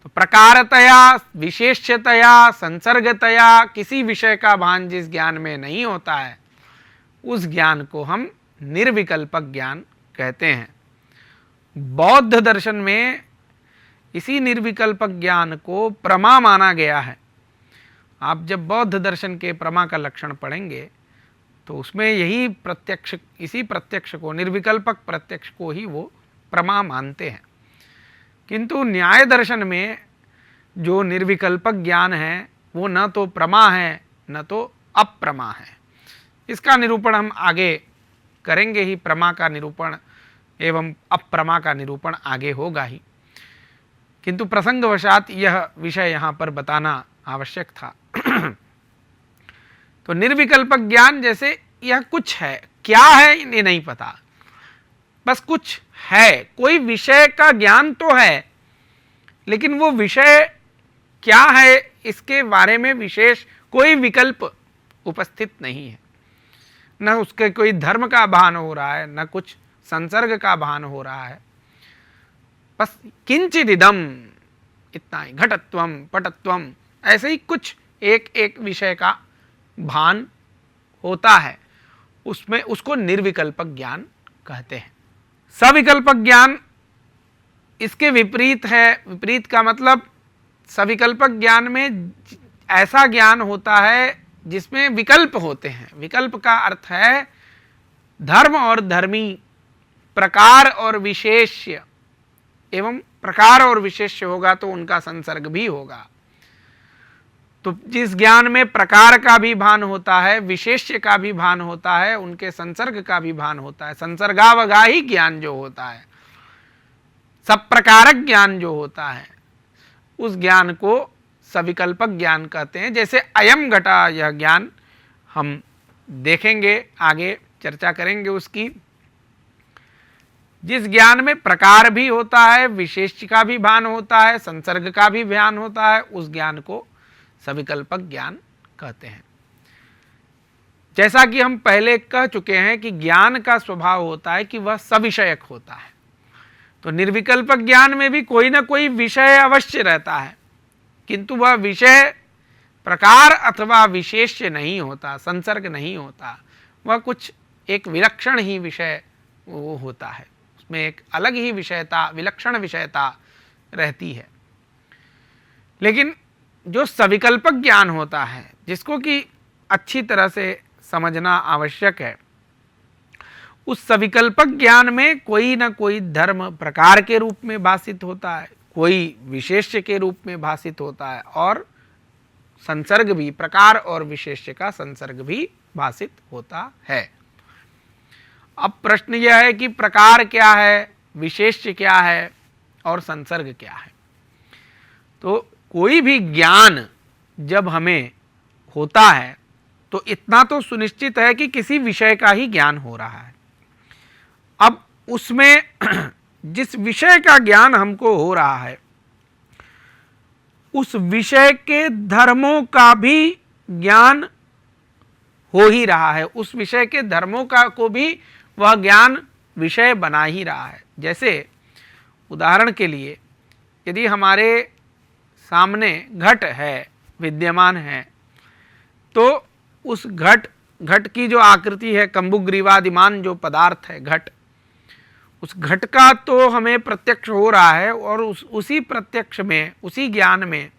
तो प्रकारतया, विशेष्यतया, संसर्गतया किसी विषय का भान जिस ज्ञान में नहीं होता है, उस ज्ञान को हम निर्विकल्पक ज्ञान कहते हैं। बौद्ध दर्शन में इसी निर्विकल्पक ज्ञान को प्रमा माना गया है। आप जब बौद्ध दर्शन के प्रमा का लक्षण पढ़ेंगे तो उसमें यही प्रत्यक्ष, इसी प्रत्यक्ष को, निर्विकल्पक प्रत्यक्ष को ही वो प्रमा मानते हैं। किंतु न्याय दर्शन में जो निर्विकल्पक ज्ञान है वो न तो प्रमा है न तो अप्रमा है। इसका निरूपण हम आगे करेंगे ही, प्रमा का निरूपण एवं अप्रमा का निरूपण आगे होगा ही, किंतु प्रसंगवशात यह विषय यहाँ पर बताना आवश्यक था। तो निर्विकल्पक ज्ञान जैसे यह कुछ है, क्या है ये नहीं पता, बस कुछ है, कोई विषय का ज्ञान तो है, लेकिन वो विषय क्या है इसके बारे में विशेष कोई विकल्प उपस्थित नहीं है। न उसके कोई धर्म का भान हो रहा है, न कुछ संसर्ग का भान हो रहा है, बस किंचिदिदम, इतना ही, घटत्वम पटत्वम, ऐसे ही कुछ एक एक विषय का भान होता है, उसमें उसको निर्विकल्पक ज्ञान कहते हैं। सविकल्पक ज्ञान इसके विपरीत है। विपरीत का मतलब सविकल्पक ज्ञान में ऐसा ज्ञान होता है जिसमें विकल्प होते हैं। विकल्प का अर्थ है धर्म और धर्मी, प्रकार और विशेष्य, एवं प्रकार और विशेष्य होगा तो उनका संसर्ग भी होगा। तो जिस ज्ञान में प्रकार का भी भान होता है, विशेष्य का भी भान होता है, उनके संसर्ग का भी भान होता है, संसर्गावगाही ज्ञान जो होता है, सब प्रकारक ज्ञान जो होता है, उस ज्ञान को सविकल्पक ज्ञान कहते हैं। जैसे अयम घटा, यह ज्ञान हम देखेंगे, आगे चर्चा करेंगे उसकी। जिस ज्ञान में प्रकार भी होता है, विशेष का भी भान होता है, संसर्ग का भी भान होता है, उस ज्ञान को सविकल्पक ज्ञान कहते हैं। जैसा कि हम पहले कह चुके हैं कि ज्ञान का स्वभाव होता है कि वह सविषयक होता है। तो निर्विकल्पक ज्ञान में भी कोई ना कोई विषय अवश्य रहता है, किंतु वह विषय प्रकार अथवा विशेष्य नहीं होता, संसर्ग नहीं होता। वह कुछ एक विलक्षण ही विषय वो होता है, उसमें एक अलग ही विषयता, विलक्षण विषयता रहती है। लेकिन जो सविकल्पक ज्ञान होता है, जिसको कि अच्छी तरह से समझना आवश्यक है, उस सविकल्पक ज्ञान में कोई ना कोई धर्म प्रकार के रूप में भाषित होता है, कोई विशेष्य के रूप में भाषित होता है, और संसर्ग भी, प्रकार और विशेष्य का संसर्ग भी भाषित होता है। अब प्रश्न यह है कि प्रकार क्या है, विशेष्य क्या है और संसर्ग क्या है। तो कोई भी ज्ञान जब हमें होता है तो इतना तो सुनिश्चित है कि किसी विषय का ही ज्ञान हो रहा है। अब उसमें जिस विषय का ज्ञान हमको हो रहा है, उस विषय के धर्मों का भी ज्ञान हो ही रहा है, उस विषय के धर्मों का को भी वह ज्ञान विषय बना ही रहा है। जैसे उदाहरण के लिए, यदि हमारे सामने घट है, विद्यमान है, तो उस घट की जो आकृति है, कंबुग्रीवादिमान जो पदार्थ है घट, उस घट का तो हमें प्रत्यक्ष हो रहा है, और उसी प्रत्यक्ष में, उसी ज्ञान में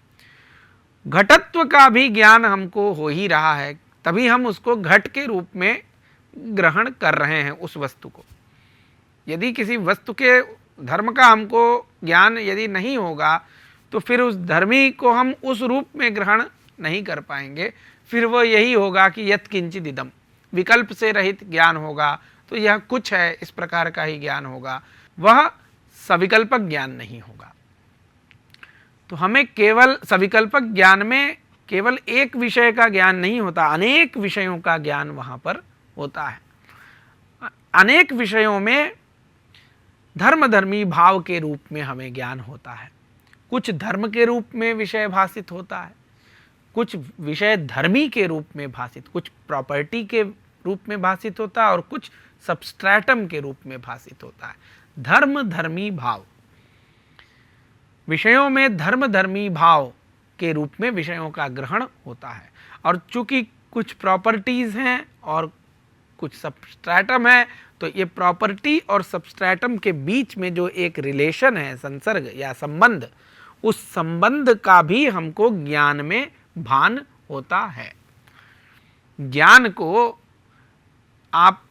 घटत्व का भी ज्ञान हमको हो ही रहा है, तभी हम उसको घट के रूप में ग्रहण कर रहे हैं उस वस्तु को। यदि किसी वस्तु के धर्म का हमको ज्ञान यदि नहीं होगा, तो फिर उस धर्मी को हम उस रूप में ग्रहण नहीं कर पाएंगे। फिर वो यही होगा कि यत् किंचित इदम, विकल्प से रहित ज्ञान होगा, तो यह कुछ है, इस प्रकार का ही ज्ञान होगा, वह सविकल्पक ज्ञान नहीं होगा। तो हमें केवल सविकल्पक ज्ञान में केवल एक विषय का ज्ञान नहीं होता, अनेक विषयों का ज्ञान वहाँ पर होता है। अनेक विषयों में धर्मधर्मी भाव के रूप में हमें ज्ञान होता है। कुछ धर्म के रूप में विषय भाषित होता है, कुछ विषय धर्मी के रूप में भाषित, कुछ प्रॉपर्टी के रूप में भाषित होता है, और कुछ सबस्ट्रैटम के रूप में भाषित होता है। धर्म धर्मी भाव, विषयों में धर्म धर्मी भाव के रूप में विषयों का ग्रहण होता है। और चूंकि कुछ प्रॉपर्टीज हैं और कुछ सबस्ट्रैटम है, तो ये प्रॉपर्टी और सबस्ट्रैटम के बीच में जो एक रिलेशन है, संसर्ग या संबंध, उस संबंध का भी हमको ज्ञान में भान होता है। ज्ञान को आप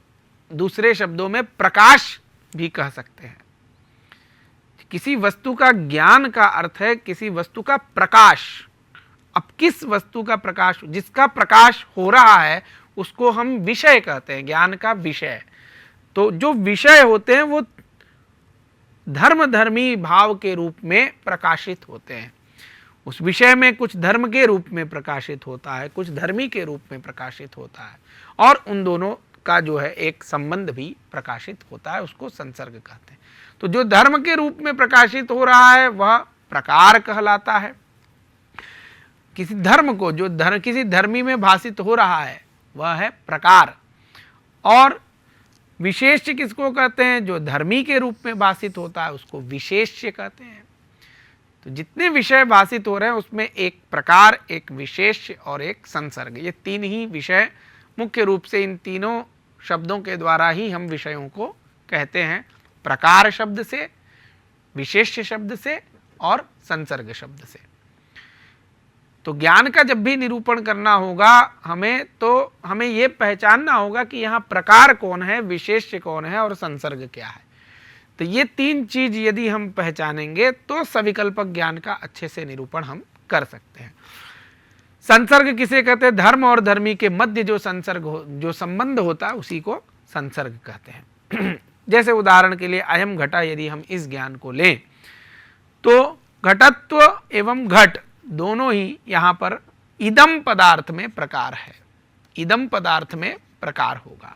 दूसरे शब्दों में प्रकाश भी कह सकते हैं। किसी वस्तु का ज्ञान का अर्थ है किसी वस्तु का प्रकाश। अब किस वस्तु का प्रकाश, जिसका प्रकाश हो रहा है उसको हम विषय कहते हैं, ज्ञान का विषय। तो जो विषय होते हैं वो धर्म धर्मी भाव के रूप में प्रकाशित होते हैं। उस विषय में कुछ धर्म के रूप में प्रकाशित होता है, कुछ धर्मी के रूप में प्रकाशित होता है, और उन दोनों का जो है एक संबंध भी प्रकाशित होता है, उसको संसर्ग कहते हैं। तो जो धर्म के रूप में प्रकाशित हो रहा है वह प्रकार कहलाता है। किसी धर्म को जो किसी धर्मी में भाषित हो रहा है वह है प्रकार। और विशेष्य किसको कहते हैं, जो धर्मी के रूप में भाषित होता है उसको विशेष्य कहते हैं। तो जितने विषय भाषित हो रहे हैं उसमें एक प्रकार, एक विशेष्य और एक संसर्ग, ये तीन ही विषय मुख्य रूप से, इन तीनों शब्दों के द्वारा ही हम विषयों को कहते हैं। प्रकार शब्द से, विशेष्य शब्द से और संसर्ग शब्द से। तो ज्ञान का जब भी निरूपण करना होगा हमें ये पहचानना होगा कि यहाँ प्रकार कौन है, विशेष्य कौन है और संसर्ग क्या है। तो ये तीन चीज यदि हम पहचानेंगे तो सविकल्पक ज्ञान का अच्छे से निरूपण हम कर सकते हैं। संसर्ग किसे कहते हैं, धर्म और धर्मी के मध्य जो जो संबंध होता है उसी को संसर्ग कहते हैं। जैसे उदाहरण के लिए अयम घटा, यदि हम इस ज्ञान को लें तो घटत्व एवं घट दोनों ही यहाँ पर इदम पदार्थ में प्रकार है, इदम पदार्थ में प्रकार होगा।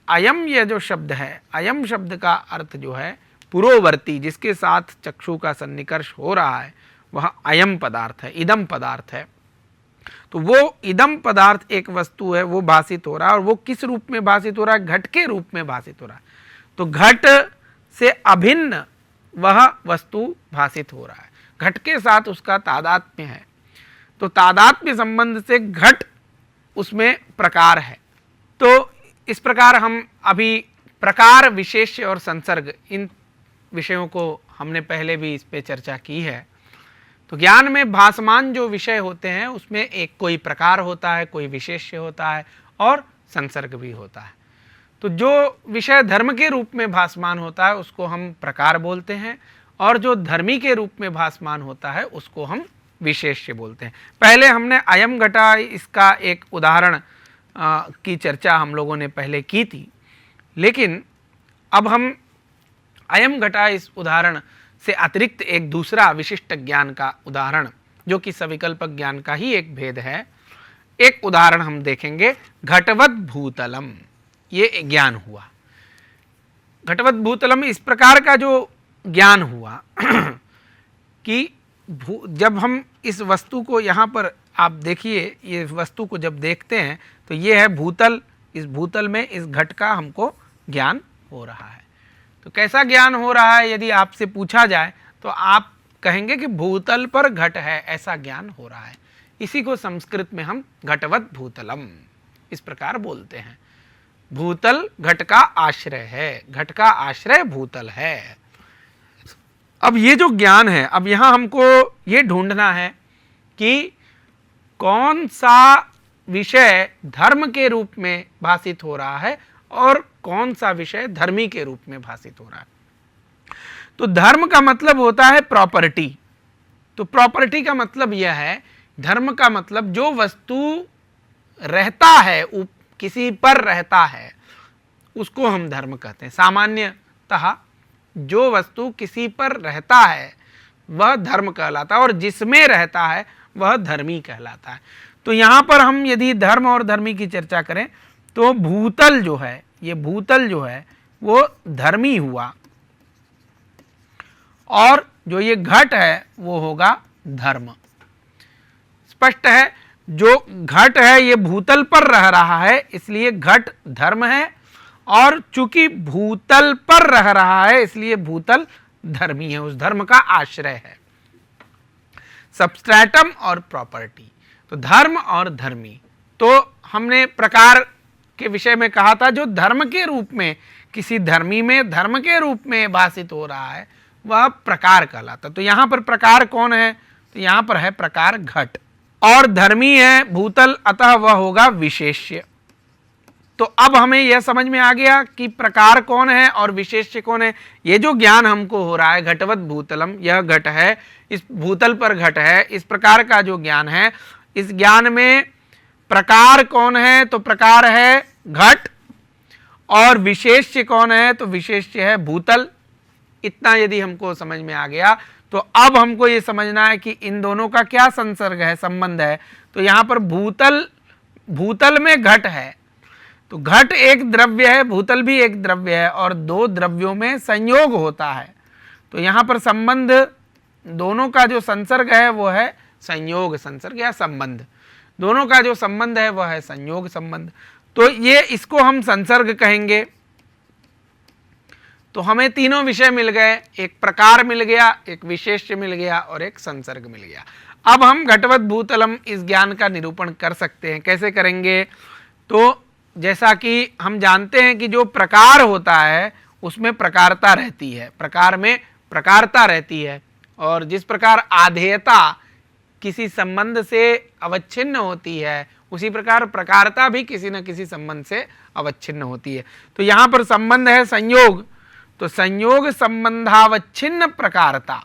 अयम यह जो शब्द है, अयम शब्द का अर्थ जो है पुरोवर्ती, जिसके साथ चक्षु का सन्निकर्ष हो रहा है वह अयम पदार्थ है, इदम पदार्थ है। तो वो इदम पदार्थ एक वस्तु है, वो भाषित हो रहा है, और वो किस रूप में भाषित हो रहा है? घट के रूप में भाषित हो रहा है। तो घट से अभिन्न वह वस्तु भाषित हो रहा है, घट के साथ उसका तादात्म्य है। तो तादात्म्य संबंध से घट उसमें प्रकार है। तो इस प्रकार हम अभी प्रकार, विशेष्य और संसर्ग, इन विषयों को हमने पहले भी इस पे चर्चा की है। तो ज्ञान में भासमान जो विषय होते हैं उसमें एक कोई प्रकार होता है, कोई विशेष्य होता है और संसर्ग भी होता है। तो जो विषय धर्म के रूप में भासमान होता है उसको हम प्रकार बोलते हैं, और जो धर्मी के रूप में भासमान होता है उसको हम विशेष्य बोलते हैं। पहले हमने अयम घटा, इसका एक उदाहरण की चर्चा हम लोगों ने पहले की थी, लेकिन अब हम अयम घटा इस उदाहरण से अतिरिक्त एक दूसरा विशिष्ट ज्ञान का उदाहरण, जो कि सविकल्पक ज्ञान का ही एक भेद है, एक उदाहरण हम देखेंगे। घटवत भूतलम, ये ज्ञान हुआ। घटवत भूतलम इस प्रकार का जो ज्ञान हुआ कि जब हम इस वस्तु को, यहाँ पर आप देखिए, ये वस्तु को जब देखते हैं तो ये है भूतल, इस भूतल में इस घट का हमको ज्ञान हो रहा है। तो कैसा ज्ञान हो रहा है यदि आपसे पूछा जाए तो आप कहेंगे कि भूतल पर घट है, ऐसा ज्ञान हो रहा है। इसी को संस्कृत में हम घटवत भूतलम इस प्रकार बोलते हैं। भूतल घट का आश्रय है, घट का आश्रय भूतल है। अब ये जो ज्ञान है, अब यहां हमको ये ढूंढना है कि कौन सा विषय धर्म के रूप में भाषित हो रहा है और कौन सा विषय धर्मी के रूप में भाषित हो रहा है। तो धर्म का मतलब होता है प्रॉपर्टी। तो प्रॉपर्टी का मतलब यह है, धर्म का मतलब जो वस्तु रहता है, किसी पर रहता है, उसको हम धर्म कहते हैं। सामान्यतः जो वस्तु किसी पर रहता है वह धर्म कहलाता है, और जिसमें रहता है वह धर्मी कहलाता है। तो यहां पर हम यदि धर्म और धर्मी की चर्चा करें तो भूतल जो है, ये भूतल जो है वो धर्मी हुआ, और जो ये घट है वो होगा धर्म। स्पष्ट है, जो घट है ये भूतल पर रह रहा है, इसलिए घट धर्म है, और चूंकि भूतल पर रह रहा है इसलिए भूतल धर्मी है, उस धर्म का आश्रय है। सबस्ट्रैटम और प्रॉपर्टी, तो धर्म और धर्मी। तो हमने प्रकार के विषय में कहा था, जो धर्म के रूप में, किसी धर्मी में धर्म के रूप में भाषित हो रहा है वह प्रकार कहलाता। तो यहां पर प्रकार कौन है? तो यहां पर है प्रकार घट, और धर्मी है भूतल, अतः वह होगा विशेष्य। तो अब हमें यह समझ में आ गया कि प्रकार कौन है और विशेष्य कौन है। ये जो ज्ञान हमको हो रहा है घटवत भूतलम, यह घट है, इस भूतल पर घट है, इस प्रकार का जो ज्ञान है, इस ज्ञान में प्रकार कौन है? तो प्रकार है घट, और विशेष्य कौन है? तो विशेष्य है भूतल। इतना यदि हमको समझ में आ गया तो अब हमको ये समझना है कि इन दोनों का क्या संसर्ग है, संबंध है। तो यहां पर भूतल में घट है, तो घट एक द्रव्य है, भूतल भी एक द्रव्य है, और दो द्रव्यों में संयोग होता है। तो यहां पर संबंध, दोनों का जो संसर्ग है वो है संयोग संसर्ग या संबंध। दोनों का जो संबंध है वह है संयोग संबंध। तो ये, इसको हम संसर्ग कहेंगे। तो हमें तीनों विषय मिल गए, एक प्रकार मिल गया, एक विशेष्य मिल गया और एक संसर्ग मिल गया। अब हम घटवत भूतलम इस ज्ञान का निरूपण कर सकते हैं। कैसे करेंगे? तो जैसा कि हम जानते हैं कि जो प्रकार होता है उसमें प्रकारता रहती है, प्रकार में प्रकारता रहती है, और जिस प्रकार आधेयता किसी संबंध से अवच्छिन्न होती है उसी प्रकार प्रकारता भी किसी न किसी संबंध से अवच्छिन्न होती है। तो यहाँ पर संबंध है संयोग, तो संयोग संबंधावच्छिन्न प्रकारता,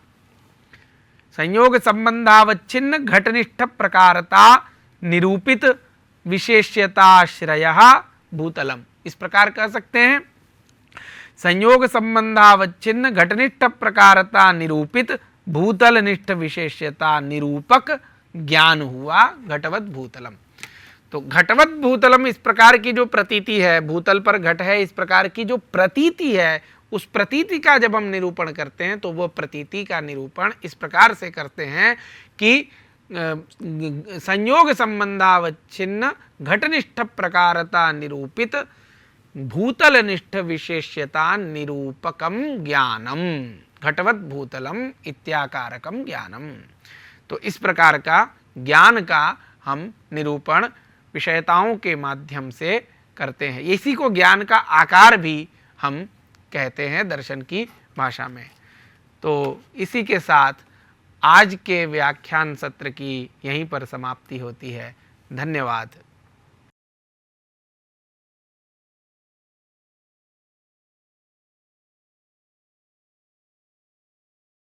संयोग संबंधावच्छिन्न घटनिष्ठ प्रकारता निरूपित विशेष्यताश्रयः भूतलम, इस प्रकार कह सकते हैं। संयोग संबंधावच्छिन्न घटनिष्ठ प्रकारता निरूपित भूतलनिष्ठ विशेष्यता निरूपक ज्ञान हुआ घटवत भूतलम। तो घटवत भूतलम इस प्रकार की जो प्रतीति है, भूतल पर घट है, इस प्रकार की जो प्रतीति है, उस प्रतीति का जब हम निरूपण करते हैं तो वो प्रतीति का निरूपण इस प्रकार से करते हैं कि संयोग संबंधावच्छिन्न घटनिष्ठ प्रकारता निरूपित भूतलनिष्ठ विशेष्यता निरूपकम ज्ञानम घटवत भूतलम इत्याकारकम ज्ञानम। तो इस प्रकार का ज्ञान का हम निरूपण विषयताओं के माध्यम से करते हैं। इसी को ज्ञान का आकार भी हम कहते हैं दर्शन की भाषा में। तो इसी के साथ आज के व्याख्यान सत्र की यहीं पर समाप्ति होती है। धन्यवाद।